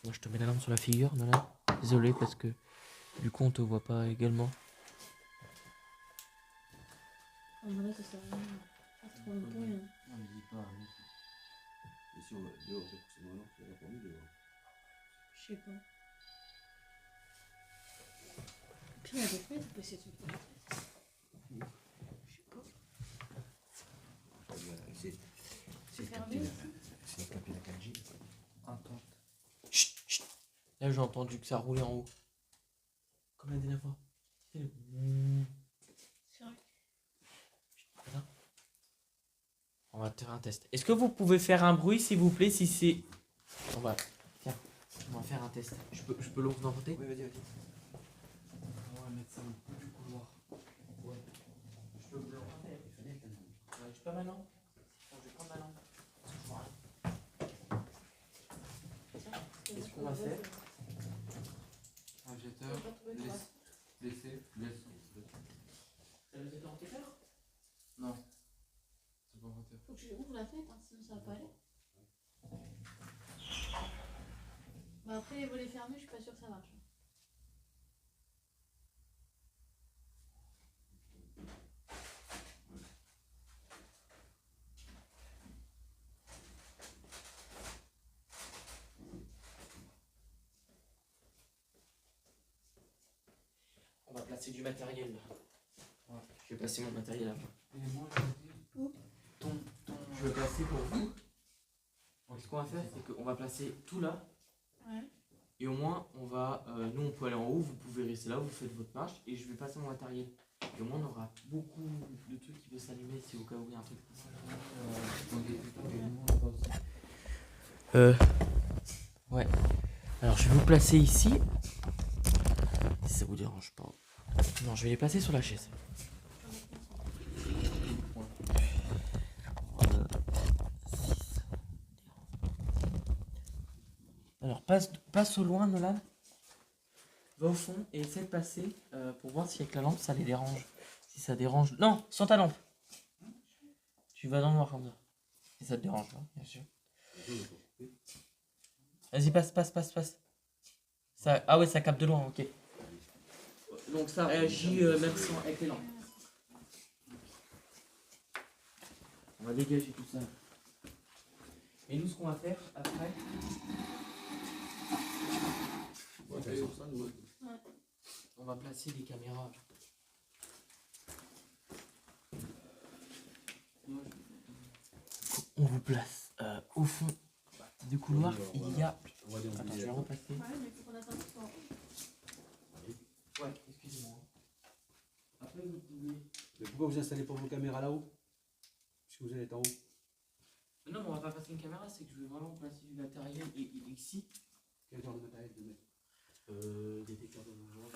Moi, je te mets la lampe sur la figure, Nolan. Désolé parce que du coup, on te voit pas également. En vrai, ça sert à rien. Pas trop longtemps. On ne dit pas. Et si on va dehors, c'est maintenant qu'il y a la promis dehors. Je sais pas. Puis il y a des fenêtres, on peut essayer de se faire des fenêtres. Je sais pas. C'est fermé ici. c'est capté la 4G. Attends. Chut, chut. Là, j'ai entendu que ça roulait en haut. Comme la dernière fois. C'est le... C'est vrai. Attends. On va faire un test. Est-ce que vous pouvez faire un bruit, s'il vous plaît, si c'est... On va... Tiens, on va faire un test. Je peux l'augmenter? Oui, vas-y. On va mettre ça au bout du couloir. Ouais. Je peux l'augmenter. Ouais, je peux ma lampe. Bon, je vais prendre ma lampe. Qu'est-ce qu'on va faire? Un jeteur. Laissez. Ça vous êtes enquêteur? Non. C'est pas vrai. Faut que je ouvre la fenêtre, hein, sinon ça va pas aller. Bah après les volets fermés, je suis pas sûre que ça marche. On va placer du matériel là. Ouais. Je vais placer mon matériel là. Et moi, je dis. Où? Je vais placer pour vous. Donc, ce qu'on va faire, c'est qu'on va placer tout là. Ouais. Et au moins, on va, nous, on peut aller en haut. Vous pouvez rester là, vous faites votre marche. Et je vais passer mon matériel. Et au moins, on aura beaucoup de trucs qui vont s'allumer si au cas où il y a un truc. Ouais. Alors, je vais vous placer ici. Si ça vous dérange pas. Non, je vais les placer sur la chaise. Alors, passe au loin, Nolan. Va au fond et essaie de passer pour voir si avec la lampe ça les dérange. Si ça dérange. Non, sans ta lampe. Tu vas dans le noir comme ça. Si ça te dérange, hein, bien sûr. Vas-y, passe. Ça... Ah ouais, ça capte de loin, ok. Donc ça réagit même sans avec les lampes. On va dégager tout ça. Et nous, ce qu'on va faire après. On va placer des caméras. On vous place au fond du couloir. Il y a. Attends, je vais repasser. Ouais, mais il faut qu'on attende pour. Ouais, excusez-moi. Après, vous pouvez. Mais pourquoi vous installez pas vos caméras là-haut? Puisque vous allez être en haut. Non, mais on va pas passer une caméra, c'est que je veux vraiment placer du matériel et ici. Quel genre de matériel de mettre? Détecteur de mouvement.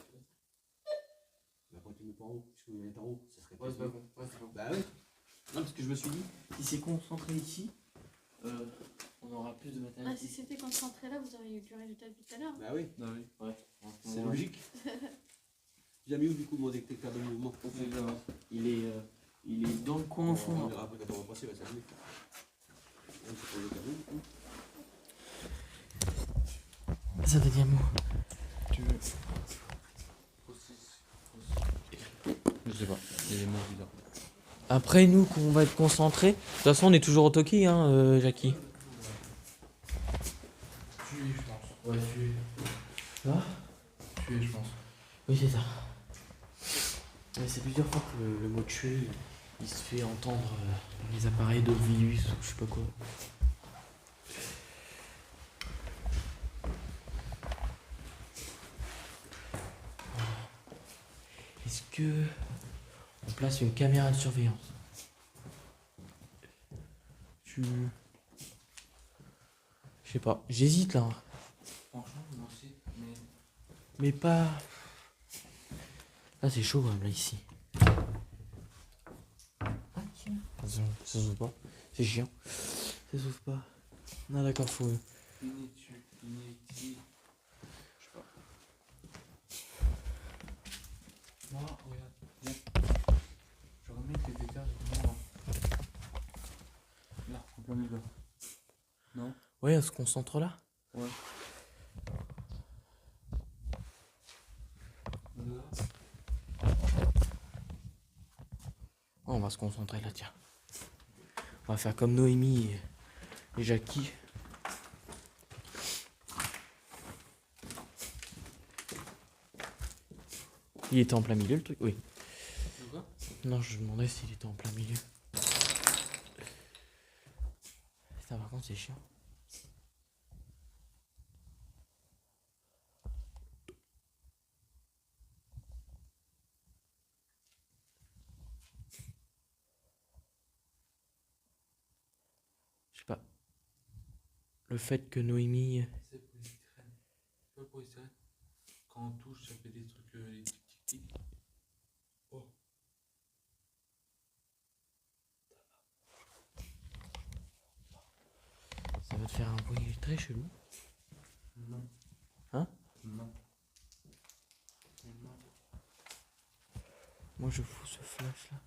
Mais après, tu mets pas en haut. Parce que mettre en haut, ça serait Ouais, c'est pas pas con. Ouais, c'est pas con. Bah oui. Non, parce que je me suis dit. Si c'est concentré ici, on aura plus de matériel. Ah, si c'était concentré là, vous auriez eu du résultat depuis tout à l'heure. Bah oui, Ah oui. Ouais. c'est logique. J'ai mis où du coup mon détecteur de mouvement? Il est dans le coin au fond. On là. verra après quand on va passer, ça va s'allumer. On se pose le câble. Ça veut dire mot. Tu veux. Je sais pas, il y a des mots bizarres. Après, nous, qu'on va être concentrés. De toute façon, on est toujours au Toki, hein, Jackie. Tuer, je pense. Ouais, tuer. Quoi? Tuer, je pense. Oui, c'est ça. Mais c'est plusieurs fois que le mot tuer, il se fait entendre dans les appareils d'Ovilus ou je sais pas quoi. Est-ce que on place une caméra de surveillance? Je sais pas, j'hésite là. Franchement, moi aussi, mais. Mais pas. Là c'est chaud quand même là ici. Ah tiens. Ça s'ouvre pas. C'est chiant. Ça s'ouvre pas. Non d'accord, faut. Inétu. Je sais pas. Moi, regarde. Viens. Je remets le détecteur de mouvement. Là, en plein milieu. Non? Ouais, on se concentre là. Ouais. Là. Ouais, on va se concentrer là, tiens. On va faire comme Noémie et Jackie. Il était en plein milieu le truc? Oui. De quoi? Non, je demandais s'il était en plein milieu. Putain, par contre, c'est chiant. Je sais pas. Le fait que Noémie. C'est polystyrène. Tu vois le polystyrène? Quand on touche, ça fait des trucs, des tic-tic-tic. Oh. Ça va te faire un bruit très chelou. Non. Hein? Non. Moi je fous ce flash là.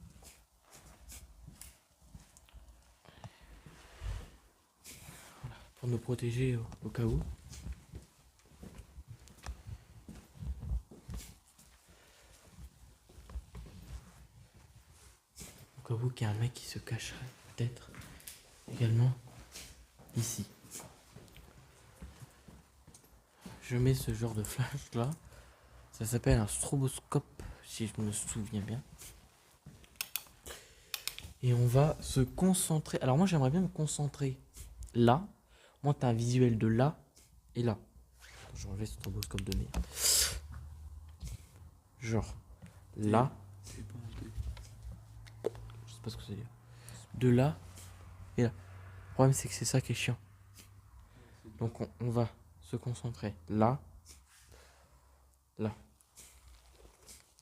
Voilà, pour nous protéger au cas où. Au cas où qu'il y a un mec qui se cacherait peut-être également ici. Je mets ce genre de flash là. Ça s'appelle un stroboscope si je me souviens bien. Et on va se concentrer. Alors moi j'aimerais bien me concentrer là. Moi t'as un visuel de là et là. Je vais enlever ce stroboscope de merde. Genre là. C'est pas monté. Je sais pas ce que ça veut dire. De là et là. Le problème c'est que c'est ça qui est chiant. Donc on va se concentrer là. Là.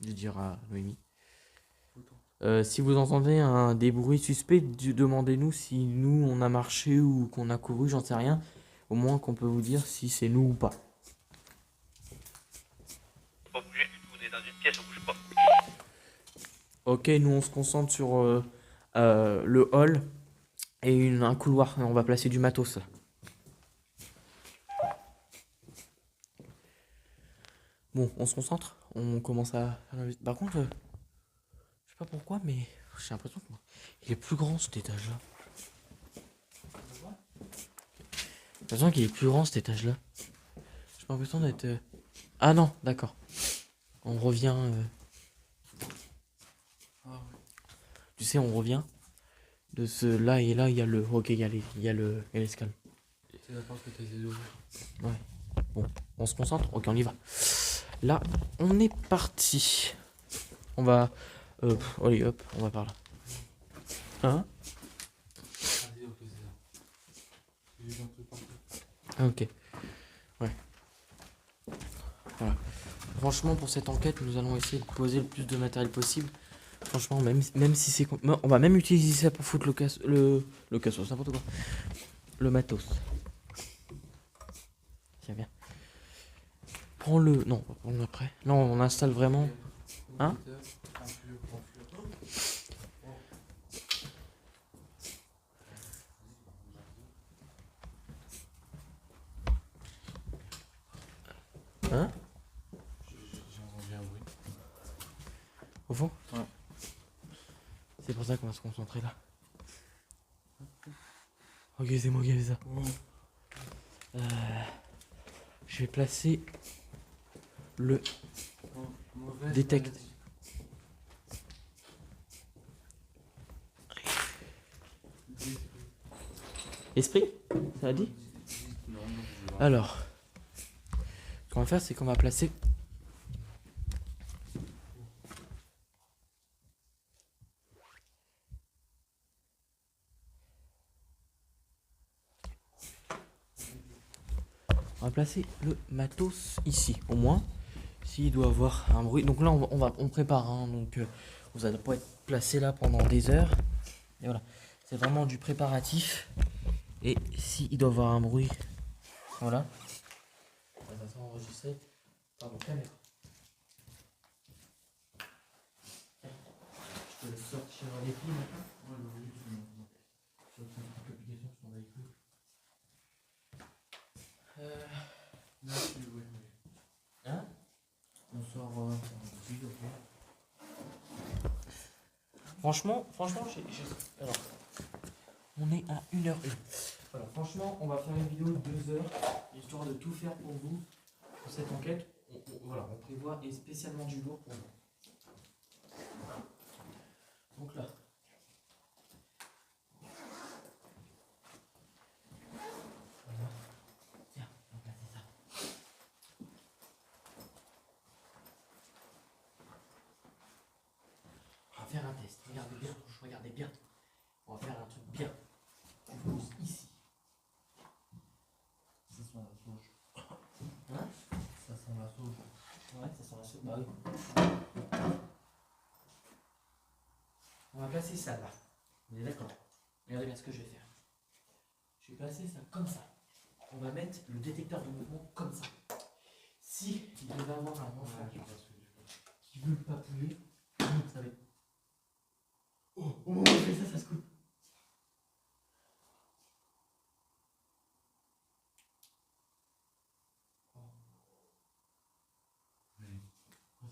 Je dirais à Noémie. Si vous entendez des bruits suspects, demandez-nous si nous on a marché ou qu'on a couru, j'en sais rien. Au moins qu'on peut vous dire si c'est nous ou pas. Pas bouger du tout, on est dans une pièce, on bouge pas. Ok, nous on se concentre sur le hall et un couloir. On va placer du matos là. Bon, on se concentre. On commence à faire la... Par contre, je sais pas pourquoi, mais j'ai l'impression qu'il est plus grand cet étage-là. J'ai l'impression qu'il est plus grand cet étage-là. J'ai pas l'impression d'être... Ah non, d'accord. On revient... Ah ouais. Tu sais, on revient de ce là et là, il y a le... Ok, il y a l'escale. C'est la porte que t'as essayé d'ouvrir. Ouais. Bon, on se concentre. Ok, on y va. Là, on est parti. On va... allez, hop, on va par là. Hein? Vas-y, ok, c'est ça. J'ai vu un truc partout. Ah, ok. Ouais. Voilà. Franchement, pour cette enquête, nous allons essayer de poser le plus de matériel possible. Franchement, même si c'est... On va même utiliser ça pour foutre le cassos, n'importe quoi. Le matos. Tiens, viens. Prends-le... Non, on va prendre après. Là, on installe vraiment... Hein? Hein? J'ai entendu un bruit. Au fond? Ouais. C'est pour ça qu'on va se concentrer là. Ok, c'est moi qui ai fait ça. Je vais placer le détecte. Esprit? Ça a dit? Alors, ce qu'on va faire, c'est qu'on va placer... On va placer le matos ici, au moins, s'il doit avoir un bruit. Donc là, on prépare, hein, donc vous n'allez pas être placé là pendant des heures. Et voilà, c'est vraiment du préparatif. Et s'il doit avoir un bruit, voilà. Ça va enregistrer par mon caméra. Je peux sortir les piles maintenant. Hein? On sort. Franchement, alors, on est à 1h01. Voilà, franchement, on va faire une vidéo de 2 heures, histoire de tout faire pour vous, pour cette enquête. Voilà, on prévoit et spécialement du lourd pour vous. Donc là. Voilà. Tiens, on va placer ça. On va faire un test. Regardez bien, regardez bien. On va faire un truc bien. Tu poses ici. Ça sent la sauge. Hein? Ça sent la sauge. Ouais, ça sent la sauce. Bah oui. On va placer ça là. On est d'accord? Regardez bien ce que je vais faire. Je vais placer ça comme ça. On va mettre le détecteur de mouvement comme ça. Si il devait avoir un enfant qui veut papouiller, ça va être... Oh, au moment où je fais ça, ça se coupe.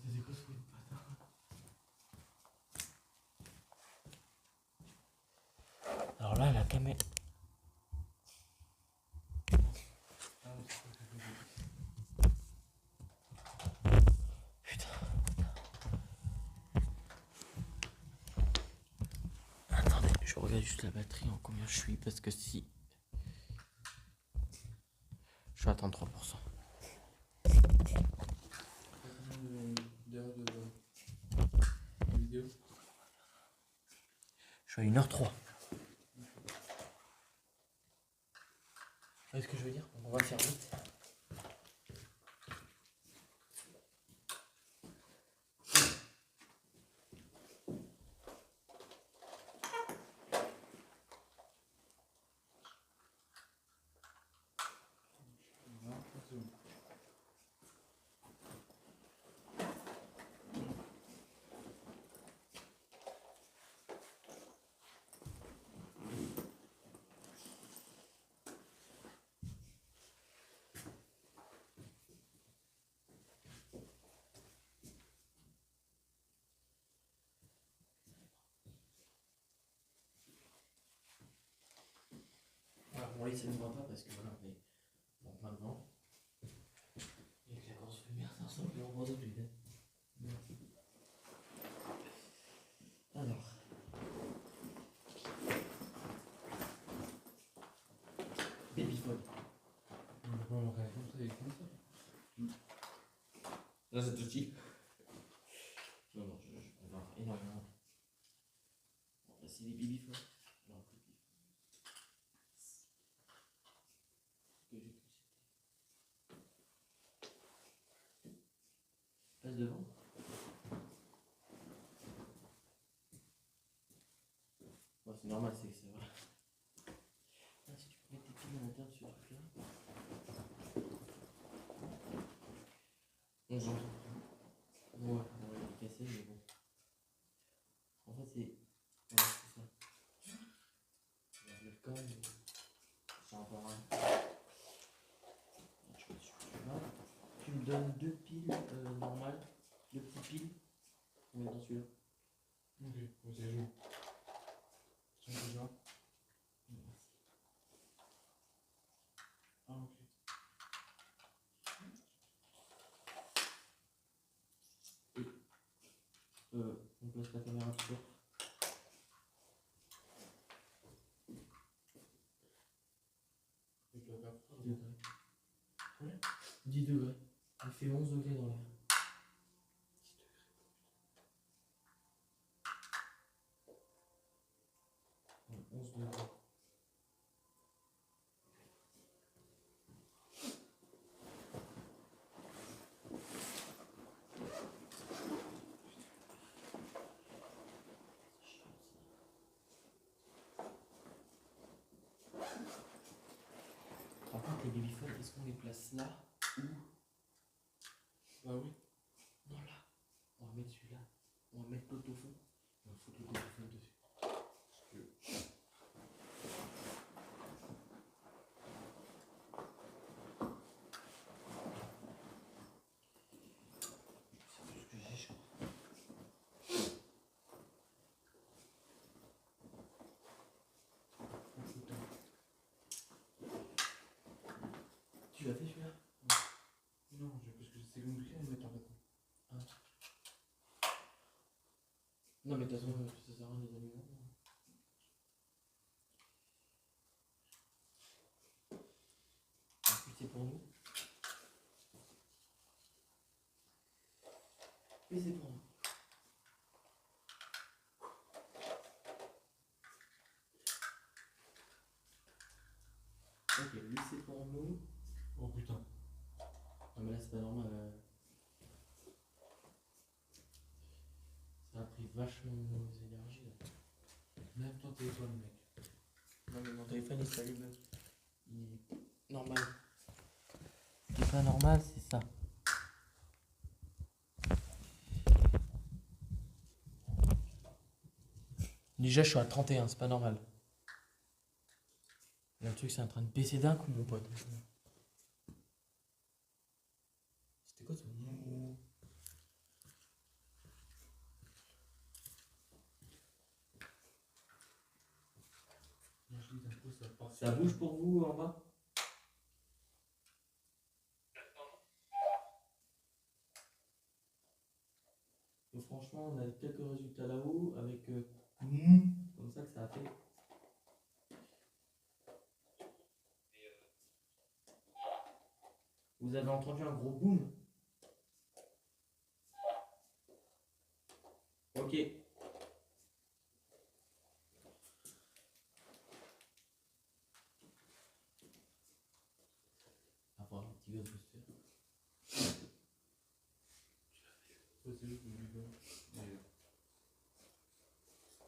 C'est quoi ce bruit de bâtard? Alors là, la caméra... Putain. Attendez, je regarde juste la batterie en combien je suis, parce que si... Je suis à 33%. Je suis à 1h03. Vous voyez ce que je veux dire? On va faire vite. Voilà, bon, là, ça ne va pas parce que voilà, on est en plein dedans. Et que la grosse lumière, ça ressemble plus en gros de vide. Alors. Babyphone. Là, c'est tout petit. Non, non, on va énormément. Là, c'est les babyphones. Non, plus de babyphones. c'est normal, c'est que c'est vrai. Ah, si tu peux mettre tes piles à l'intérieur de ce truc-là. On j'entends. Ouais, on va les casser, mais bon. En fait, c'est. Voilà, c'est ça. On va mettre quand même. C'est encore un. Je sais pas si tu vois. Tu me donnes 2 piles normales, 2 petites piles. On met dans celui-là. Ok, vas-y, joue. Tu veux déjà? Ah, ok. On place la caméra toujours. Et puis la carte. 10 degrés. Ouais. 10 degrés. Il fait 11 degrés dans l'air. 11 degrés. Par contre, les babyphones, est-ce qu'on les place là ou Bah oui. non là? On va mettre celui-là. On va mettre l'autre au fond. On va foutre le téléphone dessus. Parce que. C'est tout ce que j'ai, je crois. Tu l'as fait celui-là? Non, parce que c'est compliqué à mettre en fait. Non mais de toute façon, ça sert à rien les allumer. Ensuite c'est pour nous. Et c'est pour nous. Ok, lui c'est pour nous. Oh putain. Non mais là c'est pas normal. Ça a pris vachement d'énergie là. Même ton téléphone, mec. Non mais mon téléphone il s'allume. Il est normal. Ce qui est pas normal c'est ça. Déjà je suis à 31, c'est pas normal. Là, le truc c'est en train de baisser d'un coup mon pote. C'était quoi ça? Moi je dis d'un coup ça part. Ça bouge pour vous en bas? Et franchement, on a quelques résultats là-haut avec comme ça que ça a fait. Vous avez entendu un gros boom? Ok. À voir le petit gosse booster. Ouais, c'est juste le bidon.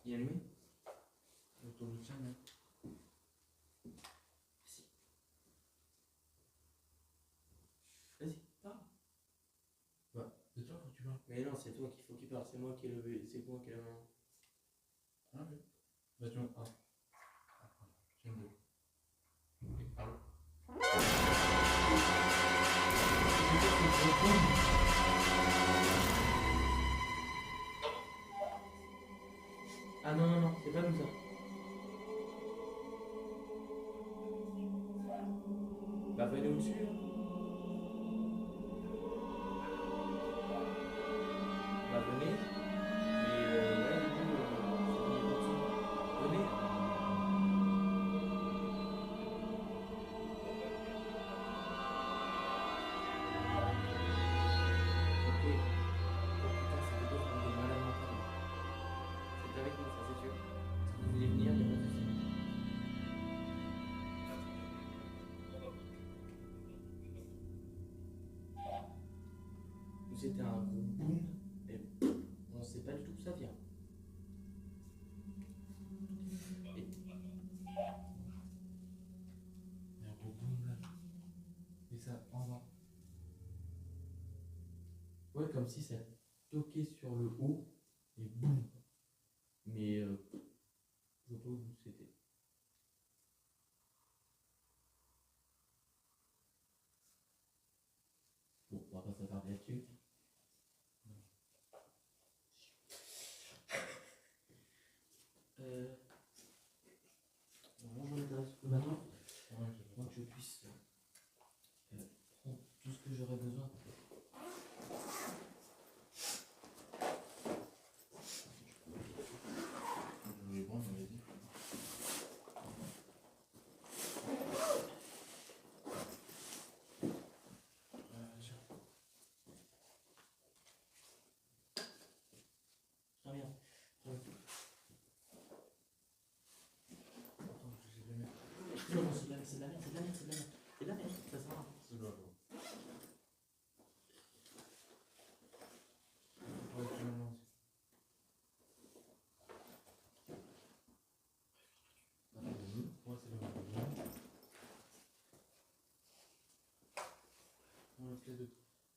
Il est allumé? Autour du tien, mec. Vas-y, parle. Bah, c'est toi, faut que tu parles. Mais non, c'est toi qu'il faut qu'il parle, c'est moi qui ai levé, c'est moi qui ai la main. Ah oui. Bah tu vois. Ah. Tiens le. Ok, parle. Ah non, non, non, c'est pas comme ça. Bah venez au-dessus. Bah venez. Mais ouais, du coup, c'est au-dessus. Venez. Ok. Oh putain, c'était beau, on est malade mental. C'est avec nous, ça c'est sûr. Si vous voulez venir, il n'y a pas de souci. Ou c'était un gros boom, et on ne sait pas du tout où ça vient. si ça toquait sur le haut et boum. Mais je sais pas où c'était. Bon, on va pas s'attarder là-dessus. On range les adresses maintenant. Pour que je puisse prendre tout ce que j'aurais besoin. Ah merde. Non, non, c'est de la merde, c'est de la merde, c'est de la merde, c'est de la merde. C'est de la merde, ça sert à rien.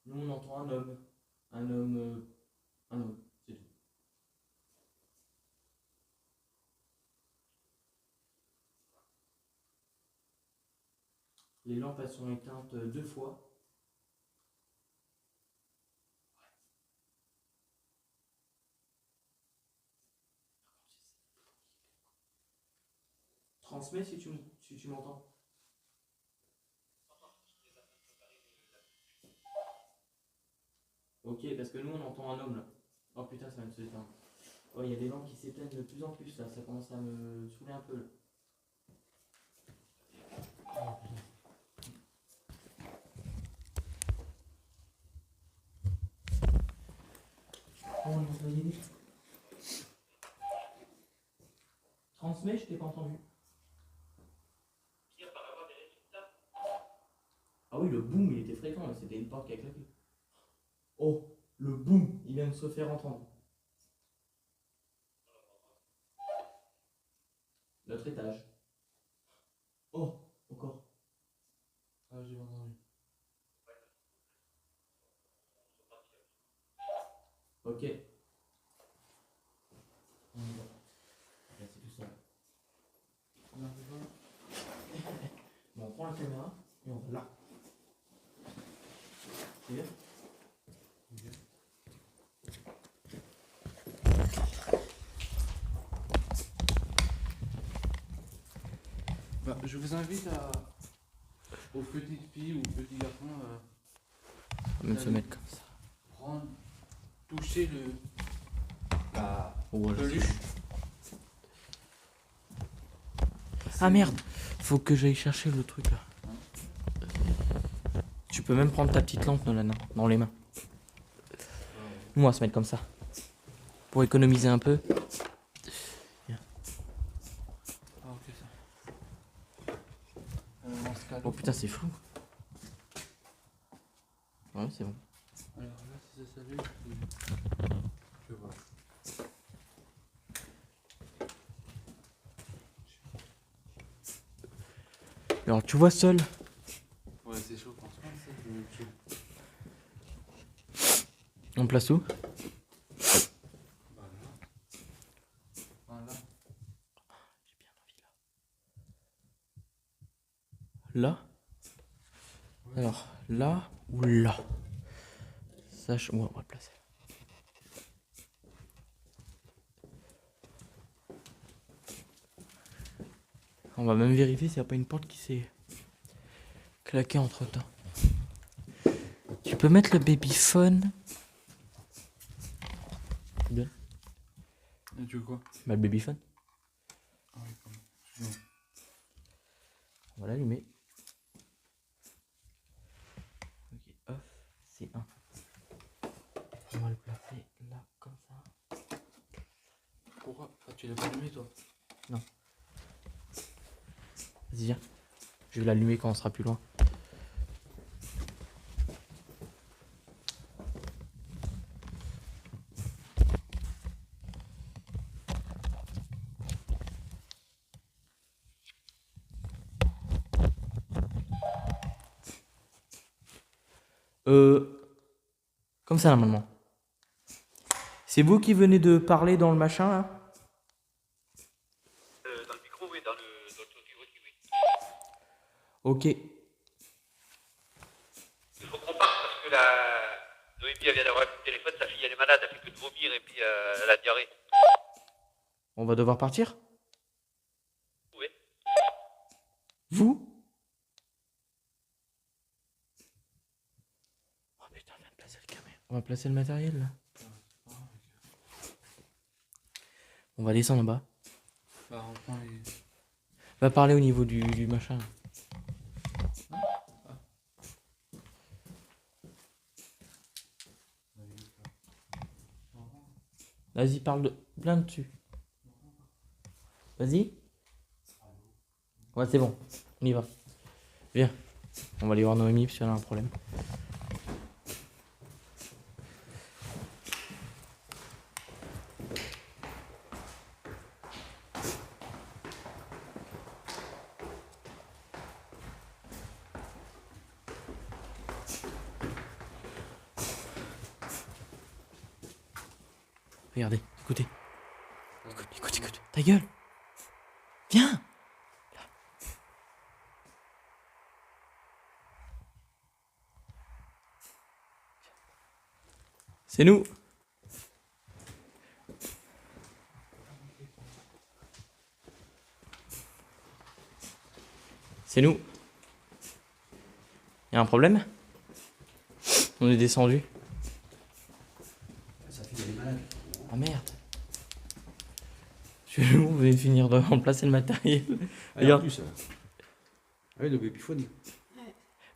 Nous on entend un homme, un homme, c'est tout. Les lampes elles sont éteintes 2 fois. Transmets si tu m'entends. Ok, parce que nous on entend un homme là. Oh putain, ça vient de se éteindre. Oh, il y a des lampes qui s'éteignent de plus en plus là, ça commence à me saouler un peu là. Oh, putain. Oh, on va y aller. Transmets, je t'ai pas entendu. Ah oui, le boom il était fréquent là, c'était une porte qui a claqué. Oh, le boom, il vient de se faire entendre. Notre étage. Oh, encore. Ah, j'ai pas entendu. Ok. On y va. Là, c'est tout ça. On arrive là. Bon, on prend la caméra et on va là. C'est bien. Bah, je vous invite aux petites filles ou aux petits garçons Même se mettre comme ça. prendre, toucher la Voilà. peluche. Ah merde, faut que j'aille chercher le truc là. Tu peux même prendre ta petite lampe Nolan, dans les mains. Nous on va se mettre comme ça. Pour économiser un peu. Ah, ok, ça. Dans ce cas-là. Oh putain, c'est flou. Ouais, c'est bon. Alors là, si ça s'allume, je vois. Alors tu vois seul. Ouais, c'est chaud, franchement, ça, je vais chaud. On place où? Bah là. Voilà. J'ai bien envie là. Là? Alors, là ou là? Ça, ouais, on va le placer. On va même vérifier s'il n'y a pas une porte qui s'est claquée entre temps. Tu peux mettre le babyphone? Bien. Et tu veux quoi? Bah, le babyphone. Ah oui, quand même. Excuse-moi. On va l'allumer. Ok, off, c'est un. On va le placer là, comme ça. Pourquoi? Ah, tu l'as pas allumé, toi? Vas-y, viens. Je vais l'allumer quand on sera plus loin. Comme ça normalement. C'est vous qui venez de parler dans le machin là? Dans le micro, oui, dans le truc, oui, oui. Ok. Il faut qu'on parte parce que la Noémie, elle vient d'avoir le téléphone, sa fille, elle est malade, elle fait que de vomir et puis elle a diarrhée. On va devoir partir? Oui. Vous? Oh putain, on vient de placer le caméra. On va placer le matériel là. On va descendre en bas. Bah, on prend les. Va parler au niveau du machin. Vas-y, parle de plein dessus. Vas-y. Ouais, c'est bon. On y va. Viens. On va aller voir Noémie parce qu'elle a un problème. Regardez, écoutez. Écoute. Ta gueule. Viens. Là. C'est nous. C'est nous. Y a un problème? On est descendu. Sa fille, elle est malade. Ah merde. Chelou, on venait de finir de remplacer le matériel. Ah, Regarde. en plus, oui, le babyphone.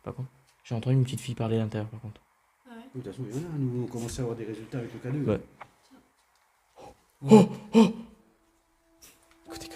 Par contre, j'ai entendu une petite fille parler à l'intérieur par contre. Ah ouais. Oui, de toute façon, il y en a. Nous, on commence à avoir des résultats avec le caneux. Ouais. Écoutez.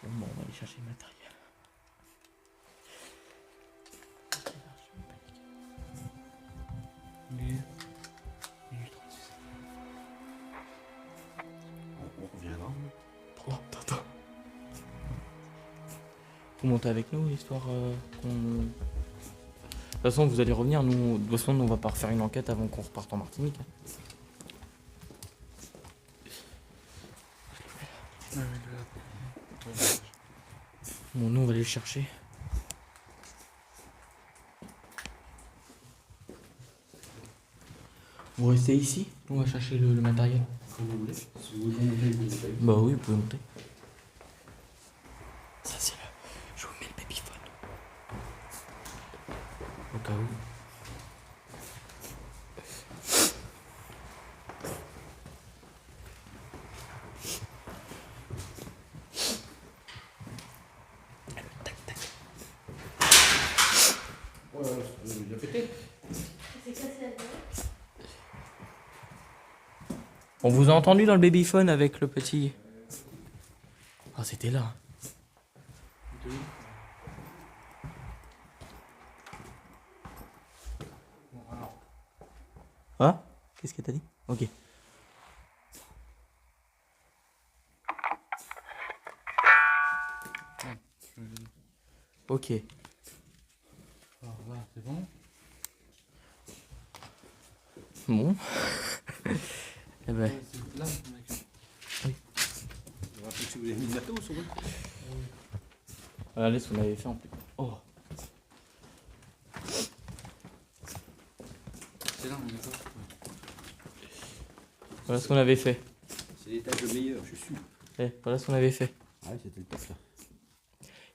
Bon, on va aller chercher le matériel. On reviendra. Oh, attends. Vous montez avec nous, histoire qu'on... De toute façon, vous allez revenir. Nous, de toute façon, on va pas refaire une enquête avant qu'on reparte en Martinique. Bon, nous, on va aller le chercher. Vous restez ici? On va chercher le matériel. Comme vous voulez. Si vous voulez monter, vous montez. Bah oui, vous pouvez monter. Ça, c'est le... Je vous mets le babyphone. Au cas où. Oh là là, il a pété. C'est cassé la gueule. On vous a entendu dans le babyphone avec le petit... Ah, c'était là. Ah? Qu'est-ce que t'as dit? Ok. Ok. Alors là, c'est bon. Bon. Eh ben... C'est là, mec. Je vous rappelle que vous avez mis le matos, ou pas? Regardez ce qu'on avait fait en plus. Oh. C'est là, on est d'accord. Voilà ce qu'on avait fait. C'est l'étage le meilleur, je suis sûr. Eh, voilà ce qu'on avait fait. Ah ouais, c'était le top là.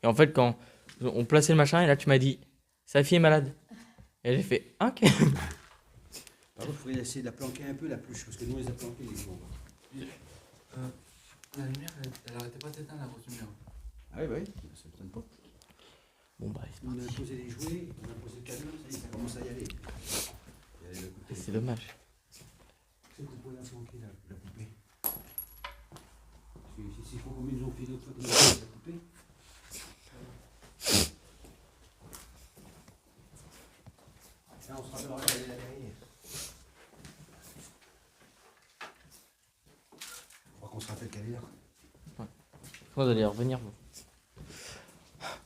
Et en fait, quand on plaçait le machin, et là tu m'as dit, sa fille est malade. Et j'ai fait, ok. Par contre, il faudrait essayer de la planquer un peu la pluche, parce que nous on les a planqués les gens. La lumière, elle arrêtait pas d'éteindre la grosse lumière. Ah oui, bah oui, ça ne m'étonne pas. Bon bah, c'est On a parti. posé les jouets, on a posé le camion, ça y est, ça commence à y aller. Il y a le côté- C'est dommage. C'est qu'on pourrait la planquer la poupée. Parce que si faut qu'on met une zombie l'autre fois qu'on a la poupée, Vous allez revenir vous.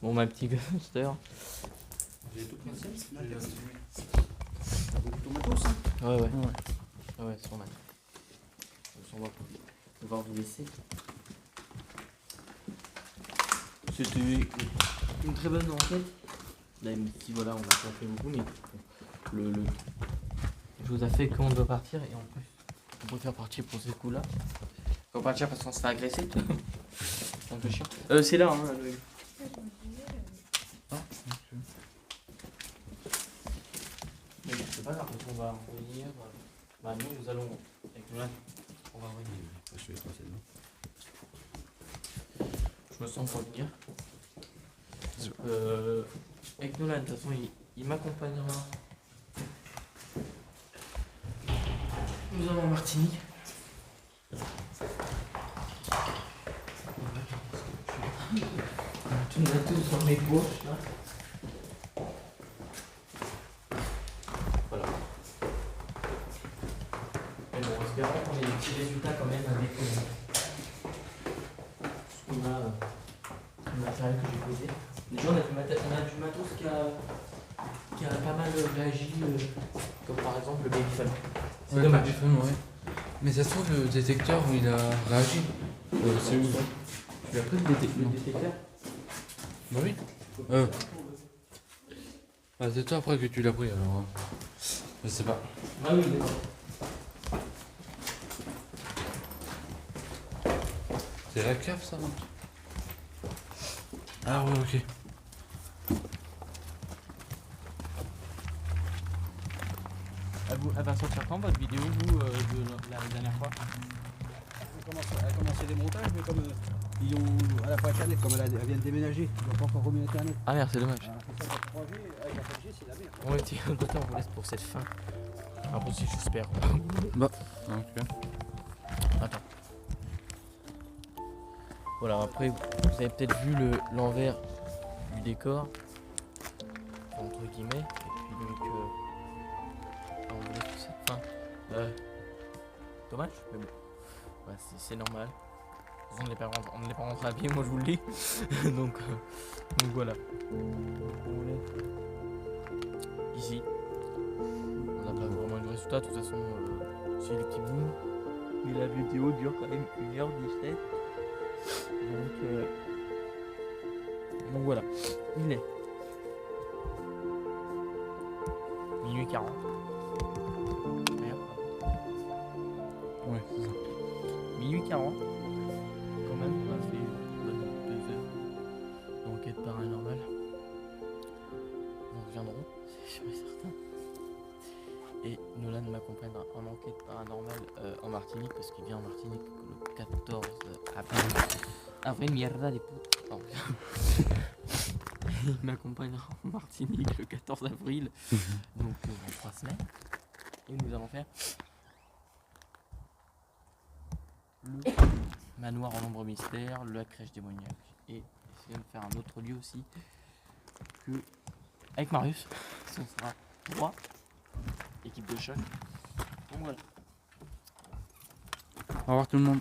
Bon ma petite gangster. J'ai tout placé. T'as beaucoup de tomatos, hein? Ouais ouais. Ouais. Ouais, sûrement. On va devoir vous laisser. C'était une très bonne enquête. Même si voilà, on a pas fait beaucoup, mais le je vous ai fait qu'on doit partir et en plus on préfère partir pour ces coups-là. On va partir parce qu'on se fait agresser. C'est un peu chiant. C'est là, hein, Ah, mais c'est pas grave, on va revenir. Bah nous allons avec Nolan. On va revenir. Je vais passer dedans. Je me sens pour le dire. Avec Nolan, de toute façon, il m'accompagnera. Nous allons en Martinique. Tout le tous dans mes poches là. Voilà. Mais bon, espérons qu'on ait des petits résultats quand même avec ce qu'on a, le matériel que j'ai posé. Déjà, on a du matos qui a pas mal réagi, comme par exemple le Babyphone. C'est dommage. Ouais. Mais ça se trouve, le détecteur, il a réagi. C'est où? Tu as pris le détecteur? Bah oui. Ah, c'est toi après que tu l'as pris alors. Je sais pas. Ah oui, d'accord. C'est la cave ça, non? Ah ouais, ok. Elle va sortir quand votre vidéo, vous, de la dernière fois? Elle a commencé les montages, mais comme ils ont, elle n'a pas internet, comme elle vient de déménager, ils n'ont pas encore remis internet. Ah merde, c'est dommage. Alors, c'est ça, avec 3G, avec la 4G, c'est la merde. Ouais, tiens, on vous laisse pour cette fin. Impossible, j'espère. Bah, ok. Attends. Voilà, après, vous avez peut-être vu l'envers du décor. Entre guillemets. Et puis donc, on vous laisse pour cette fin. Dommage, mais bon. Ouais, c'est normal. On ne l'est pas rentré à pied, moi je vous le dis. donc voilà. On est ici. On n'a pas vraiment eu de résultat, de toute façon, c'est les petits bouts. Mais la vidéo dure quand même 1h17. Donc voilà. Il est minuit 40. Merde. Ouais, c'est ça. Minuit 40. Quand même, on a fait une bonne 2 heures d'enquête paranormale. Nous reviendrons, c'est sûr et certain. Et Nolan m'accompagnera en enquête paranormale en Martinique, parce qu'il vient en Martinique le 14 avril. Avril, mierda des putes. Oh. Il m'accompagnera en Martinique le 14 avril, donc dans 3 semaines. Et nous allons faire le manoir en ombre mystère, la crèche démoniaque. Et essayer de faire un autre lieu aussi que avec Marius. Ce sera 3 équipes de choc. Donc voilà. Au revoir tout le monde.